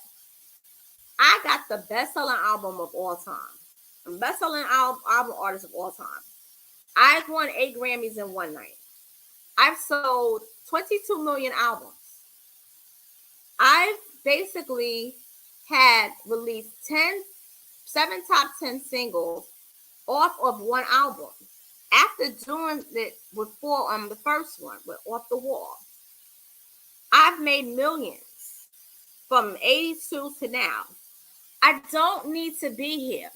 I got the best-selling album of all time. I'm best-selling album artist of all time. I've won 8 Grammys in one night. I've sold 22 million albums. I've basically had released 7 top 10 singles off of one album. After doing it with 4 on the first one, with Off the Wall, I've made millions from 82 to now. I don't need to be here.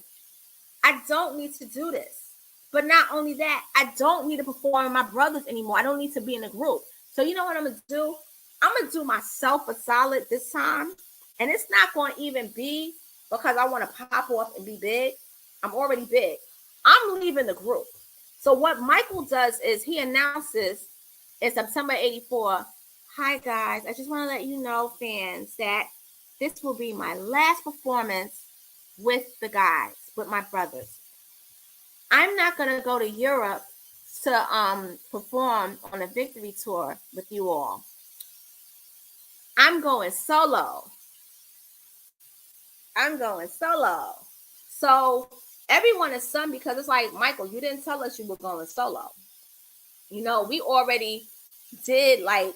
I don't need to do this. But not only that, I don't need to perform with my brothers anymore. I don't need to be in a group. So you know what I'm going to do? I'm going to do myself a solid this time. And it's not going to even be because I want to pop off and be big. I'm already big. I'm leaving the group. So what Michael does is he announces in September 84, hi guys, I just want to let you know, fans, that this will be my last performance with the guys, with my brothers. I'm not going to go to Europe to perform on a Victory Tour with you all. I'm going solo. So everyone is stunned because it's like, Michael, you didn't tell us you were going solo. You know, we already did like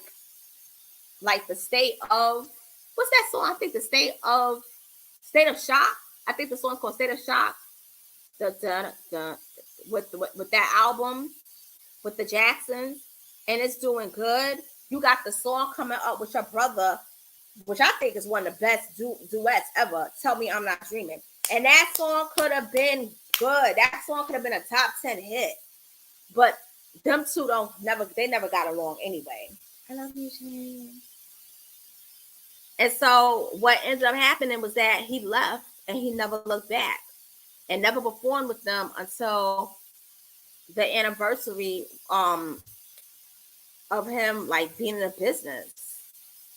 the state of, what's that song? I think the State of Shock. I think the song's called State of Shock. With that album with the Jacksons, and it's doing good. You got the song coming up with your brother, which I think is one of the best duets ever. Tell Me I'm Not Dreaming. And that song could have been good. That song could have been a top 10 hit. But them two they never got along anyway. I love you, Shane. And so what ended up happening was that he left and he never looked back and never performed with them until the anniversary of him like being in the business.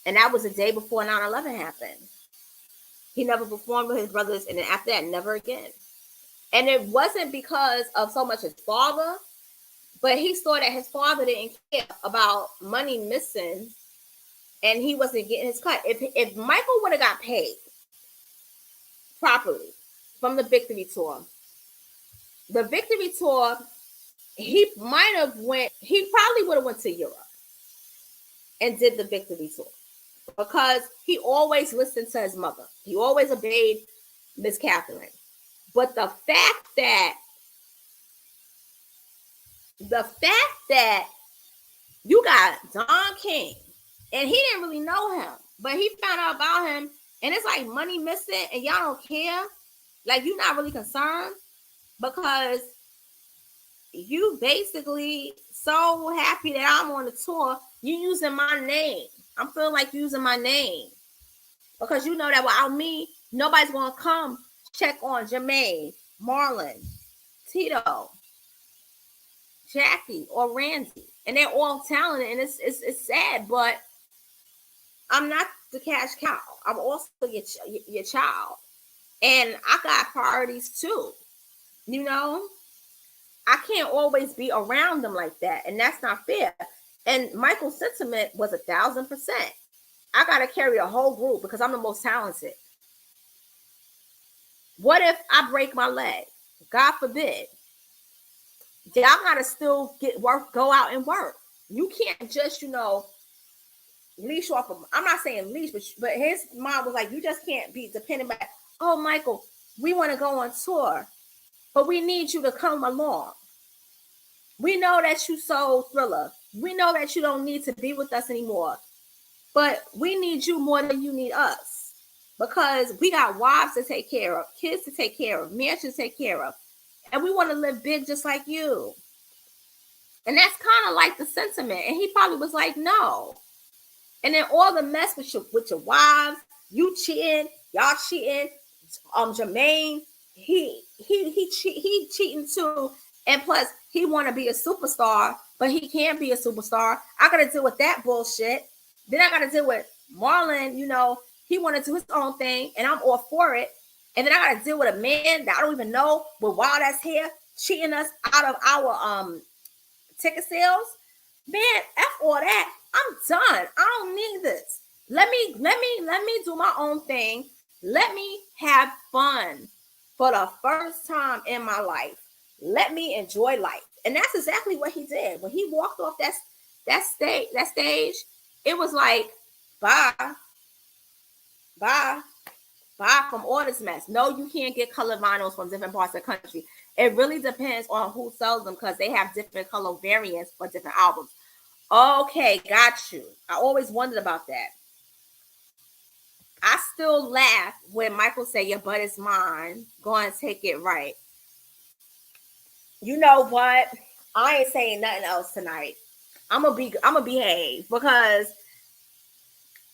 And that was the day before 9/11 happened. He never performed with his brothers, and then after that, never again. And it wasn't because of so much his father, but he saw that his father didn't care about money missing, and he wasn't getting his cut. If Michael would have got paid properly from the Victory Tour, he probably would have went to Europe and did the Victory Tour, because he always listened to his mother. He always obeyed Miss Catherine. But the fact that you got Don King, and he didn't really know him, but he found out about him, and it's like money missing, and y'all don't care. Like, you're not really concerned, because you basically so happy that I'm on the tour. You using my name. I'm feeling like using my name, because you know that without me, nobody's gonna come check on Jermaine, Marlon, Tito, Jackie, or Randy, and they're all talented, and it's sad, but I'm not the cash cow. I'm also your child, and I got priorities too. You know, I can't always be around them like that, and that's not fair. And Michael's sentiment was 1,000%. I gotta carry a whole group because I'm the most talented. What if I break my leg? God forbid. Y'all gotta still go out and work. You can't just, leash off of. I'm not saying leash, but his mom was like, you just can't be dependent on, oh, Michael, we want to go on tour, but we need you to come along. We know that you sold Thriller. We know that you don't need to be with us anymore, but we need you more than you need us, because we got wives to take care of, kids to take care of, mansions to take care of, and we want to live big just like you. And that's kind of like the sentiment. And he probably was like, no. And then all the mess with your wives, you cheating, y'all cheating, Jermaine, he cheating too, and plus he want to be a superstar, but he can't be a superstar. I gotta deal with that bullshit. Then I gotta deal with Marlon. He want to do his own thing, and I'm all for it. And then I gotta deal with a man that I don't even know with wild ass hair cheating us out of our ticket sales. Man, F all that. I'm done. I don't need this. Let me do my own thing. Let me have fun for the first time in my life. Let me enjoy life. And that's exactly what he did. When he walked off that stage, it was like, bye from all this mess. No, you can't get color vinyls from different parts of the country. It really depends on who sells them, because they have different color variants for different albums. Okay, got you. I always wondered about that. I still laugh when Michael say, your butt is mine. Go and take it right. You know what? I ain't saying nothing else tonight. I'm gonna behave, because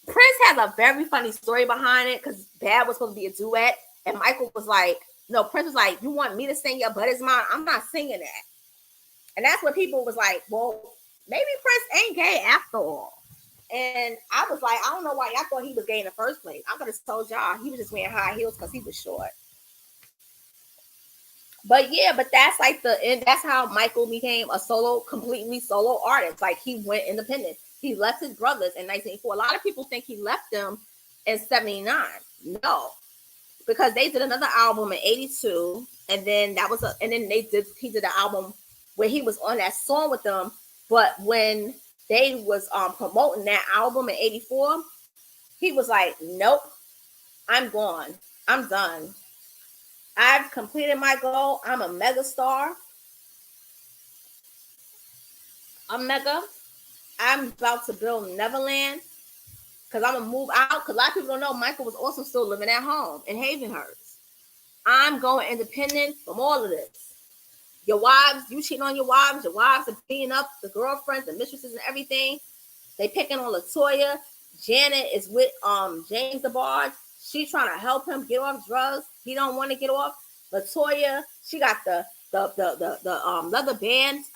Prince has a very funny story behind it, because Bad was supposed to be a duet, and Michael was like, no, Prince was like, you want me to sing your butt is mine? I'm not singing that. And that's what people was like, well, maybe Prince ain't gay after all. And I was like, I don't know why y'all thought he was gay in the first place. I could have told y'all he was just wearing high heels because he was short. But yeah, but that's like that's how Michael became a completely solo artist. Like, he went independent. He left his brothers in 1984. A lot of people think he left them in 79. No, because they did another album in 82, and then he did an album where he was on that song with them. But when they was promoting that album in 84, he was like, nope, I'm gone. I'm done. I've completed my goal. I'm a mega star. I'm mega. I'm about to build Neverland, because I'm going to move out. Because a lot of people don't know Michael was also still living at home in Havenhurst. I'm going independent from all of this. Your wives, you cheating on your wives are beating up the girlfriends, the mistresses, and everything. They picking on LaToya. Janet is with James DeBarge. She's trying to help him get off drugs. He don't want to get off. LaToya, she got the leather bands,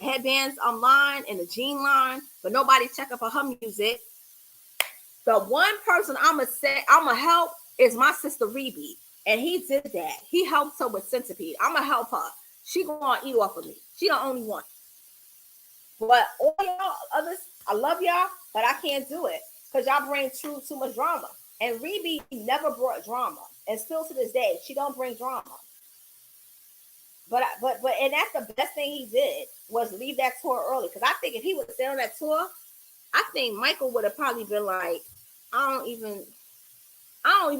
headbands line, and the jean line, but nobody checking for her music. The one person I'ma help is my sister Rebe. And he did that. He helped her with Centipede. I'ma help her. She gonna eat off of me. She the only one. But all y'all others, I love y'all, but I can't do it. Because y'all bring too much drama. And Rebe never brought drama. And still to this day, she don't bring drama. But and that's the best thing he did was leave that tour early. Because I think if he would stay on that tour, I think Michael would have probably been like, I don't even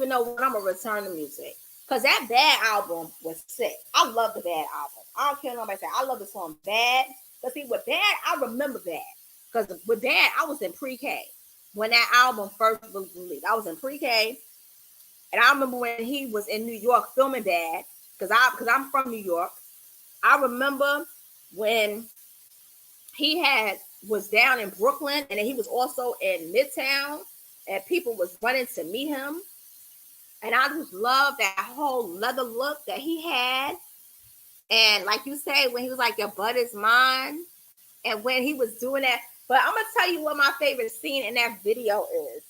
know when I'm gonna return to music. Cause that Bad album was sick. I love the Bad album. I don't care what nobody say. I love the song Bad. But see, with Bad, I remember Bad. Because with Bad, I was in pre-K when that album first was released. I was in pre-K, and I remember when he was in New York filming Bad. Because I'm from New York. I remember when he was down in Brooklyn, and then he was also in Midtown, and people was running to meet him. And I just love that whole leather look that he had. And like you say, when he was like, your butt is mine. And when he was doing that. But I'm going to tell you what my favorite scene in that video is.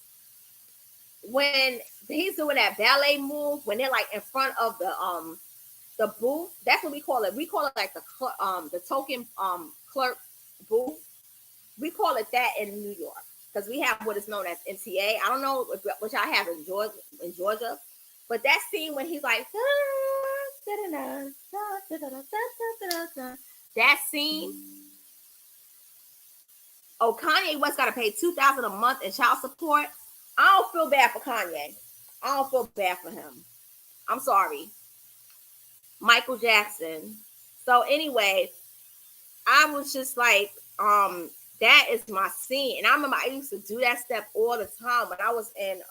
When he's doing that ballet move, when they're like in front of the booth. That's what we call it. We call it like the token clerk booth. We call it that in New York. Because we have what is known as MTA. I don't know which I have in Georgia. But that scene when he's like, that scene. Oh, Kanye West got to pay $2,000 a month in child support. I don't feel bad for Kanye. I don't feel bad for him. I'm sorry. Michael Jackson. So anyway, I was just like, that is my scene. And I remember I used to do that step all the time when I was in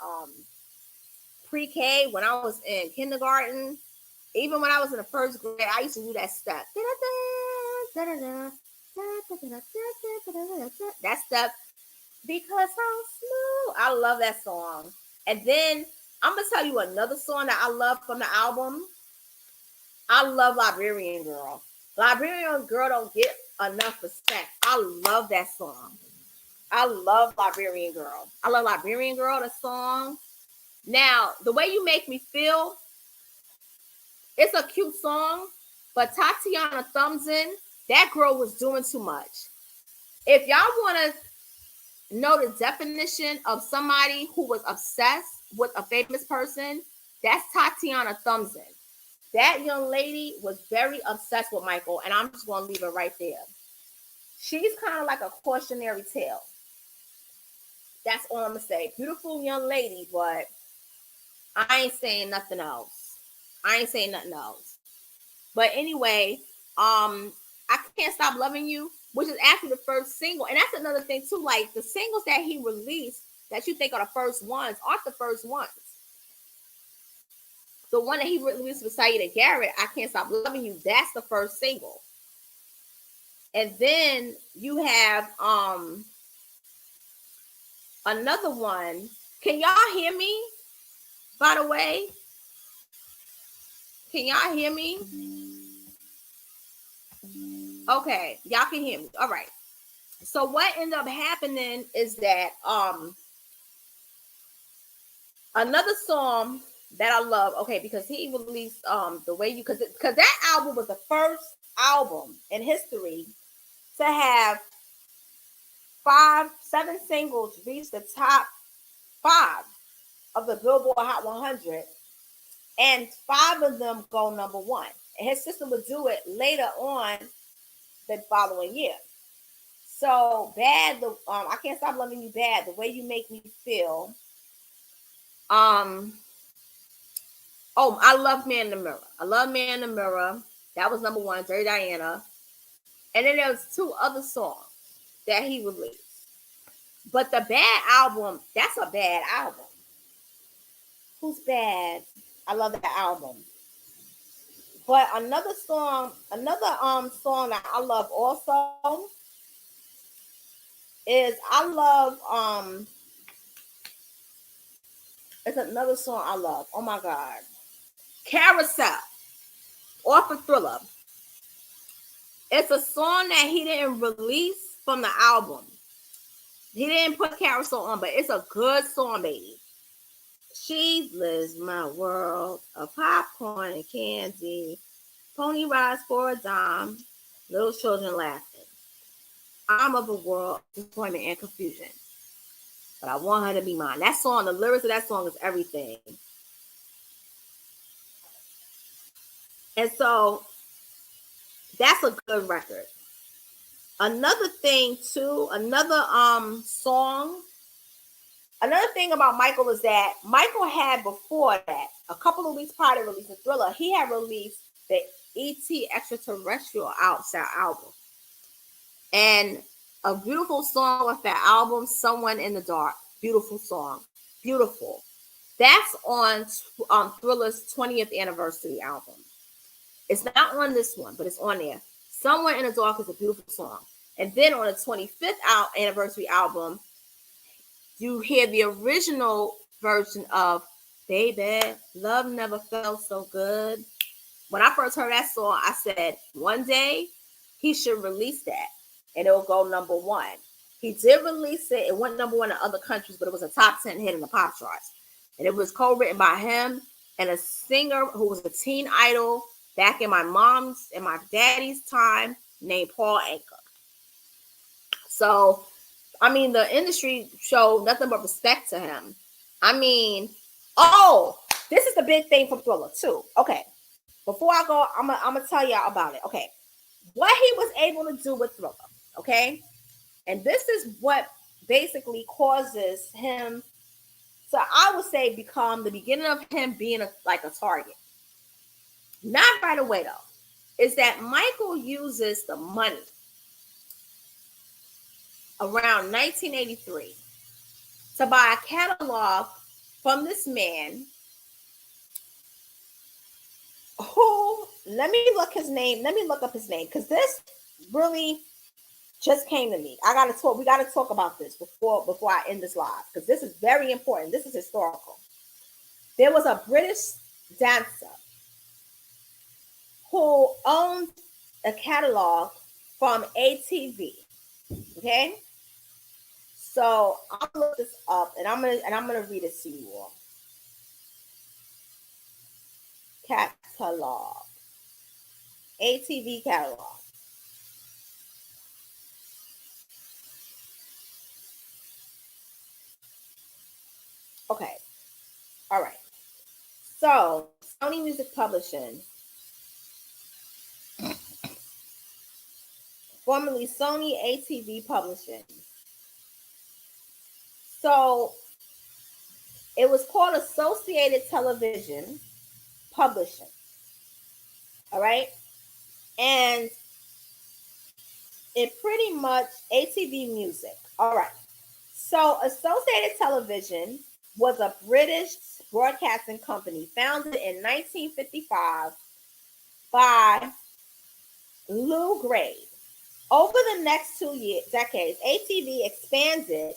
pre-K, when I was in kindergarten, even when I was in the first grade, I used to do that step. That step, because I'm smooth. I love that song. And then I'm going to tell you another song that I love from the album. I love Liberian Girl. Liberian Girl don't get enough respect. I love that song. I love Liberian Girl. I love Liberian Girl, the song. Now, The Way You Make Me Feel, it's a cute song, but Tatiana Thumbsin, that girl was doing too much. If y'all want to know the definition of somebody who was obsessed with a famous person, that's Tatiana Thumbsin. That young lady was very obsessed with Michael, and I'm just going to leave it right there. She's kind of like a cautionary tale. That's all I'm going to say. Beautiful young lady, but I ain't saying nothing else. But anyway, I Can't Stop Loving You, which is actually the first single. And that's another thing too. Like the singles that he released that you think are the first ones aren't the first ones. The one that he released with Saida Garrett, I Can't Stop Loving You, that's the first single. And then you have another one. Can y'all hear me? By the way, can y'all hear me? Okay, y'all can hear me. All right. So what ended up happening is that another song that I love, okay, because he released The Way You, because that album was the first album in history to have 7 singles reach the top 5 of the Billboard Hot 100, and 5 of them go number 1. And his sister would do it later on the following year. So Bad, I Can't Stop Loving You, Bad, The Way You Make Me Feel. I Love Man in the Mirror. I Love Man in the Mirror. That was number 1, Dirty Diana. And then there was 2 other songs that he released. But the Bad album, that's a bad album. Who's Bad? I love that album. But another song that I love also is it's another song I love. Oh my God. Carousel off of Thriller. It's a song that he didn't release from the album. He didn't put Carousel on, but it's a good song, baby. She lives my world of popcorn and candy. Pony rides for a dime. Little children laughing. I'm of a world of disappointment and confusion. But I want her to be mine. That song, the lyrics of that song is everything. And so that's a good record. Another thing too, another song. Another thing about Michael is that Michael had before that, a couple of weeks prior to releasing Thriller, he had released the E.T. Extraterrestrial album. And a beautiful song with that album, Someone in the Dark. Beautiful song. Beautiful. That's on Thriller's 20th anniversary album. It's not on this one, but it's on there. Someone in the Dark is a beautiful song. And then on the 25th anniversary album, you hear the original version of Baby, Love Never Felt So Good. When I first heard that song, I said, one day he should release that and it'll go number one. He did release it. It went number one in other countries, but it was a top 10 hit in the pop charts. And it was co-written by him and a singer who was a teen idol back in my mom's and my daddy's time named Paul Anka. So, I mean, the industry showed nothing but respect to him. I mean, this is the big thing from Thriller too. Okay, before I go, I'm gonna tell y'all about it. Okay, what he was able to do with Thriller. Okay, and this is what basically causes him to, I would say, become the beginning of him being a target. Not right away though. Is that Michael uses the money around 1983 to buy a catalog from this man who, let me look up his name, because this really just came to me. We gotta talk about this before I end this live, because this is very important. This is historical. There was a British dancer who owned a catalog from ATV. Okay? So I'll look this up and I'm gonna read it to you all. Catalog. ATV catalog. Okay. All right. So Sony Music Publishing, formerly Sony ATV Publishing. So it was called Associated Television Publishing. All right. And it pretty much ATV Music. All right. So Associated Television was a British broadcasting company founded in 1955 by Lou Grade. Over the next 2 decades, ATV expanded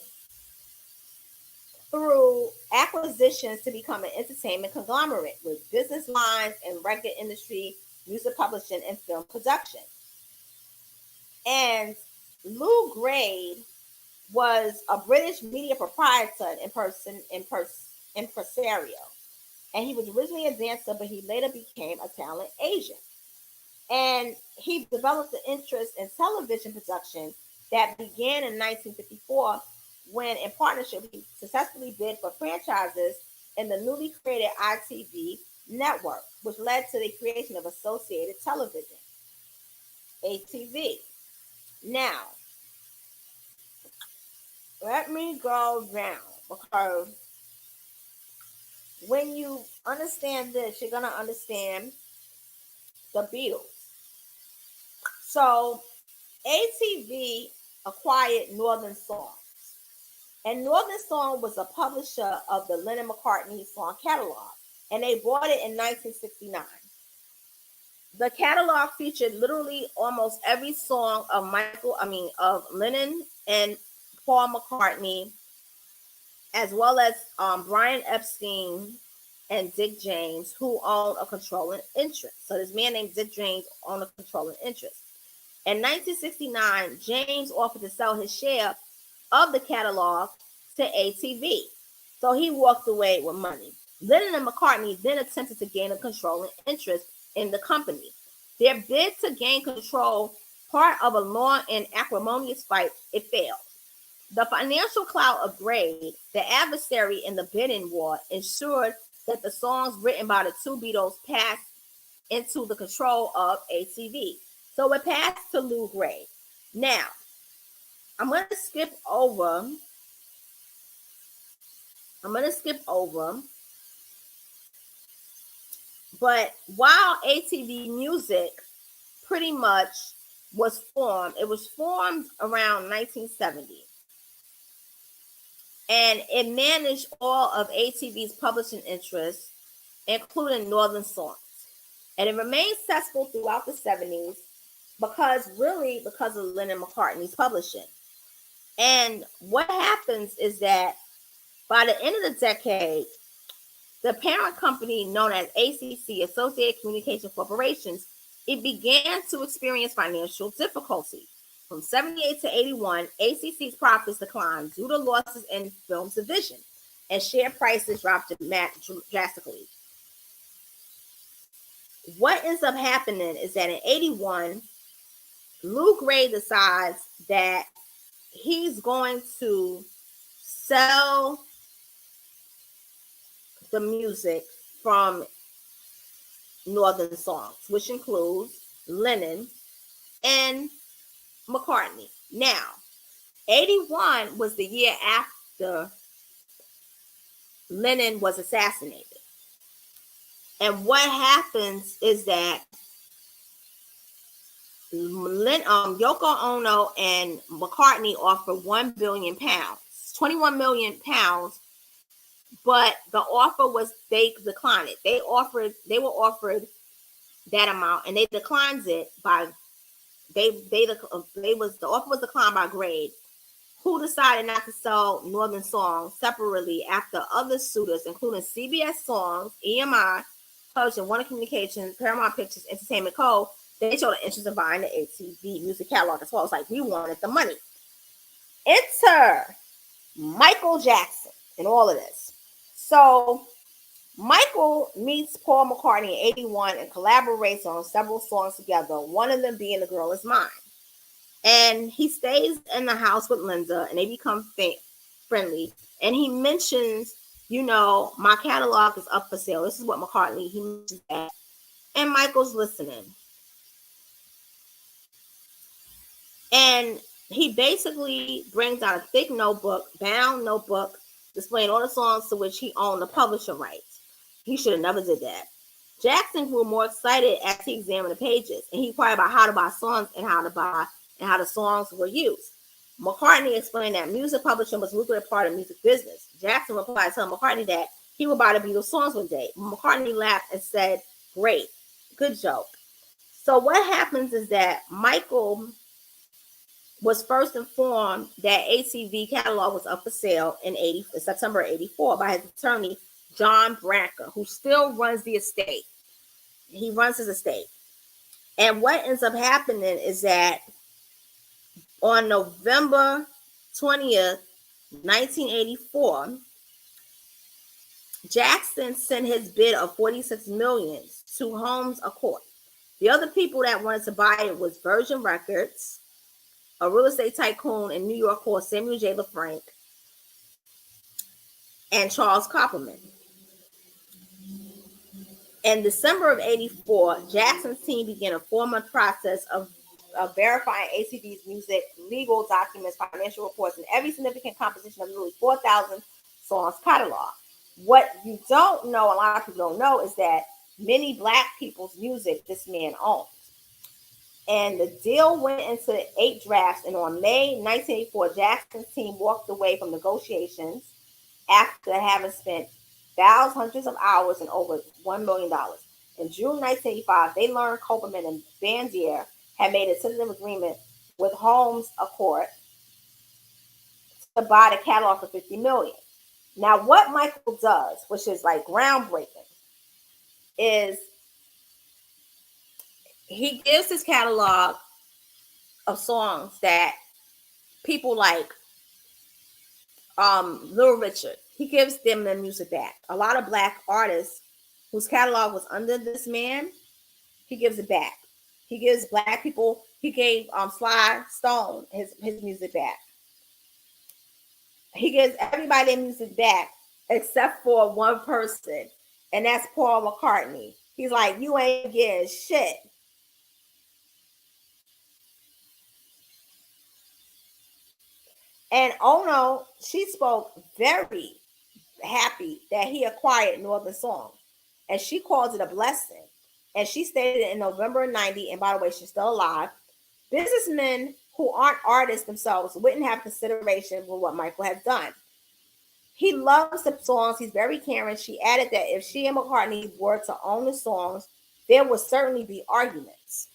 through acquisitions to become an entertainment conglomerate with business lines in record industry, music publishing, and film production. And Lou Grade was a British media proprietor and impresario. And he was originally a dancer, but he later became a talent agent. And he developed an interest in television production that began in 1954 when, in partnership, he successfully bid for franchises in the newly created ITV network, which led to the creation of Associated Television, ATV. Now, let me go down, because when you understand this, you're going to understand the Beatles. So, ATV acquired Northern Songs. And Northern Song was a publisher of the Lennon-McCartney song catalog. And they bought it in 1969. The catalog featured literally almost every song of Lennon and Paul McCartney, as well as Brian Epstein and Dick James, who owned a controlling interest. So this man named Dick James owned a controlling interest. In 1969, James offered to sell his share of the catalog to ATV. So he walked away with money. Lennon and McCartney then attempted to gain a controlling interest in the company. Their bid to gain control, part of a long and acrimonious fight, it failed. The financial clout of Grade, the adversary in the bidding war, ensured that the songs written by the two Beatles passed into the control of ATV. So it passed to Lou Grade. Now, I'm going to skip over. But while ATV Music pretty much was formed, it was formed around 1970. And it managed all of ATV's publishing interests, including Northern Songs. And it remained successful throughout the 70s because of Lennon McCartney's publishing. And what happens is that by the end of the decade, the parent company known as ACC, Associated Communication Corporations, it began to experience financial difficulty. From 78 to 81, ACC's profits declined due to losses in film's division, and share prices dropped drastically. What ends up happening is that in 81, Lou Gray decides that he's going to sell the music from Northern Songs, which includes Lennon and McCartney. Now, 81 was the year after Lennon was assassinated. And what happens is that Yoko Ono and McCartney offer £1 billion, 21 million pounds, but the offer was they declined it. They were offered that amount, and they declined it by the offer was declined by Grade, who decided not to sell Northern Songs separately after other suitors, including CBS Songs, EMI, Publishing, Warner Communications, Paramount Pictures, Entertainment Co. They showed an interest in buying the ATV music catalog as well. It's like we wanted the money. Enter Michael Jackson in all of this. So Michael meets Paul McCartney in 81 and collaborates on several songs together, one of them being The Girl Is Mine. And he stays in the house with Linda, and they become friendly. And he mentions, my catalog is up for sale. This is what McCartney, he mentions that. And Michael's listening. And he basically brings out a thick bound notebook, displaying all the songs to which he owned the publisher rights. He should have never did that. Jackson grew more excited as he examined the pages, and he inquired about how to buy songs and how the songs were used. McCartney explained that music publishing was a lucrative part of music business. Jackson replied, telling McCartney that he would buy the Beatles songs one day. McCartney laughed and said, "Great, good joke." So what happens is that Michael was first informed that ATV catalog was up for sale in September 84 by his attorney, John Branca, who still runs the estate. He runs his estate. And what ends up happening is that on November 20th, 1984, Jackson sent his bid of $46 million to Holmes Accord. The other people that wanted to buy it was Virgin Records, a real estate tycoon in New York called Samuel J. LaFranc, and Charles Koppelman. In December of 84, Jackson's team began a 4-month process of verifying ACD's music, legal documents, financial reports, and every significant composition of nearly 4,000 songs catalog. What you don't know, a lot of people don't know, is that many Black people's music this man owned. And the deal went into 8 drafts, and on May 1984, Jackson's team walked away from negotiations after having spent hundreds of hours and over $1 million. In June 1985, they learned Koppelman and Bandier had made a tentative agreement with Holmes Accord to buy the catalog for $50 million. Now, what Michael does, which is like groundbreaking, is he gives his catalog of songs that people like Little Richard. He gives them the music back. A lot of black artists whose catalog was under this man, he gives it back. He gives black people. He gave Sly Stone his music back. He gives everybody their music back except for one person, and that's Paul McCartney. He's like, you ain't getting shit. And Ono, she spoke very happy that he acquired Northern Song, and she calls it a blessing. And she stated in November '90, and by the way, she's still alive. Businessmen who aren't artists themselves wouldn't have consideration for what Michael has done. He loves the songs. He's very caring. She added that if she and McCartney were to own the songs, there would certainly be arguments.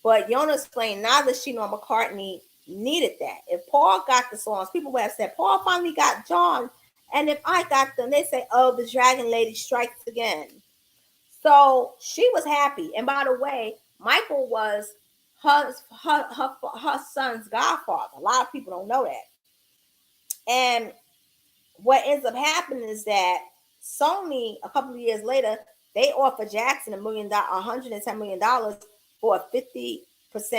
But Yona explained neither she nor McCartney needed that. If Paul got the songs, people would have said, Paul finally got John. And if I got them, they say, oh, the Dragon Lady strikes again. So she was happy. And by the way, Michael was her son's godfather. A lot of people don't know that. And what ends up happening is that Sony, a couple of years later, they offered Jackson $110 million for a 50%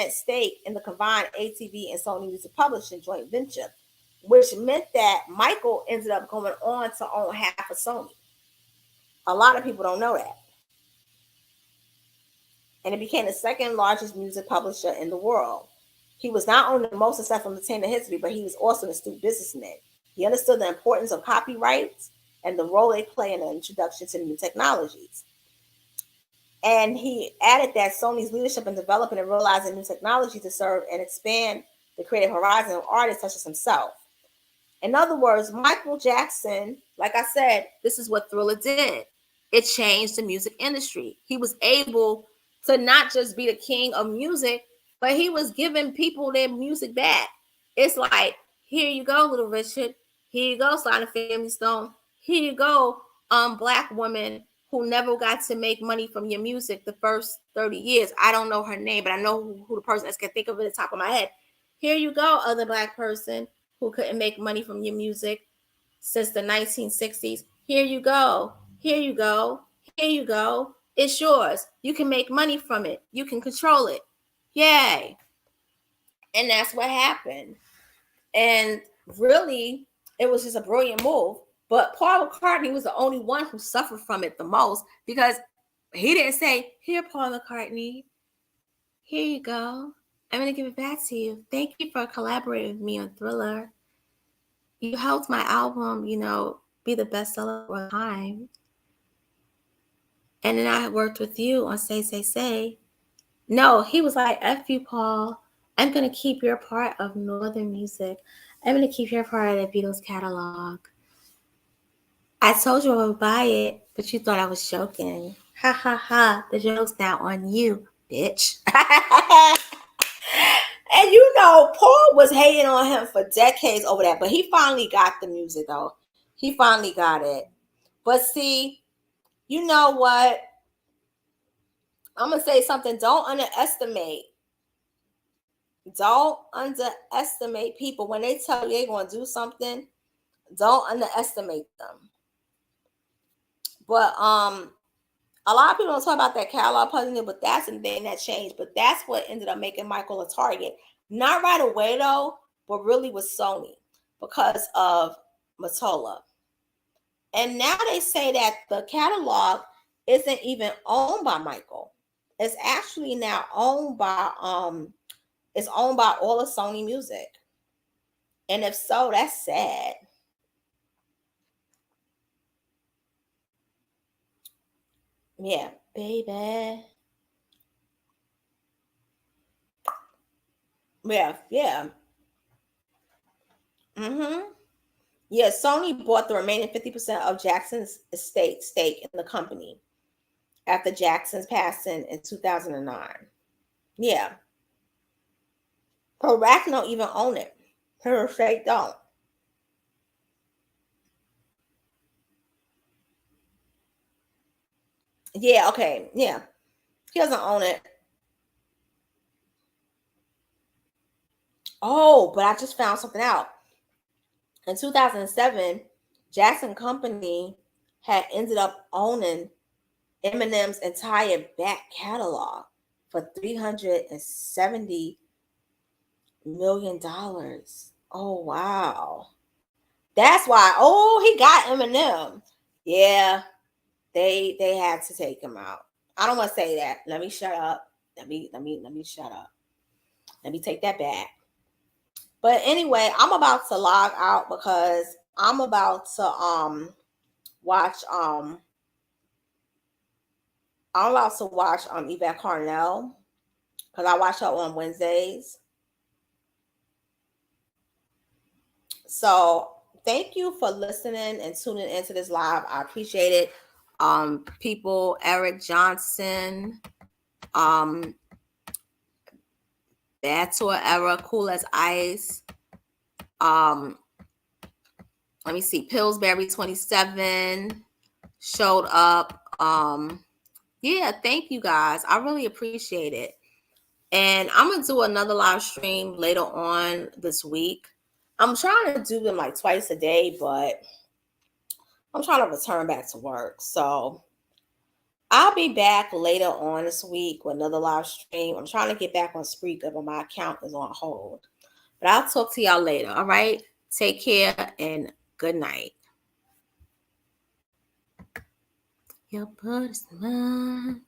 stake in the combined ATV and Sony Music Publishing joint venture, which meant that Michael ended up going on to own half of Sony. A lot of people don't know that. And it became the second largest music publisher in the world. He was not only the most successful entertainer in history, but he was also an astute businessman. He understood the importance of copyrights and the role they play in the introduction to new technologies. And he added that Sony's leadership in developing and realizing new technology to serve and expand the creative horizon of artists such as himself. In other words, Michael Jackson, like I said, this is what Thriller did. It changed the music industry. He was able to not just be the king of music, but he was giving people their music back. It's like, here you go, Little Richard. Here you go, Sly and Family Stone. Here you go, black woman who never got to make money from your music the first 30 years. I don't know her name, but I know who the person is. I can think of it at the top of my head. Here you go, other black person who couldn't make money from your music since the 1960s. Here you go. Here you go. Here you go. It's yours. You can make money from it. You can control it. Yay. And that's what happened. And really, it was just a brilliant move. But Paul McCartney was the only one who suffered from it the most, because he didn't say, here, Paul McCartney, here you go. I'm going to give it back to you. Thank you for collaborating with me on Thriller. You helped my album, be the bestseller of all time. And then I worked with you on Say. No, he was like, F you, Paul. I'm going to keep your part of Northern music. I'm going to keep your part of the Beatles catalog. I told you I would buy it, but you thought I was joking. Ha, ha, ha. The joke's now on you, bitch. And Paul was hating on him for decades over that, but he finally got the music, though. He finally got it. But see, you know what? I'm going to say something. Don't underestimate people. When they tell you they're going to do something, don't underestimate them. But a lot of people don't talk about that catalog puzzling, but that's the thing that changed. But that's what ended up making Michael a target. Not right away, though, but really with Sony because of Mottola. And now they say that the catalog isn't even owned by Michael. It's actually now owned by it's owned by all of Sony Music. And if so, that's sad. Yeah, baby. Yeah. Yeah, Sony bought the remaining 50% of Jackson's stake in the company after Jackson's passing in 2009. Yeah. Korak don't even own it. Her estate don't. Yeah, okay. Yeah. He doesn't own it. Oh, but I just found something out. In 2007, Jackson Company had ended up owning Eminem's entire back catalog for $370 million. Oh, wow. That's why. Oh, he got Eminem. Yeah, they had to take him out. I don't want to say that. Let me shut up. Let me shut up. Let me take that back. But anyway, I'm about to log out because I'm about to watch Yvette Carnell because I watch her on Wednesdays. So thank you for listening and tuning into this live. I appreciate it. People, Eric Johnson, Bad Tour Era, Cool as Ice. Let me see, Pillsbury 27 showed up. Yeah, thank you guys. I really appreciate it. And I'm gonna do another live stream later on this week. I'm trying to do them like twice a day, but I'm trying to return back to work. So I'll be back later on this week with another live stream. I'm trying to get back on Spreaker, but my account is on hold. But I'll talk to y'all later. All right. Take care and good night. Your body's mine.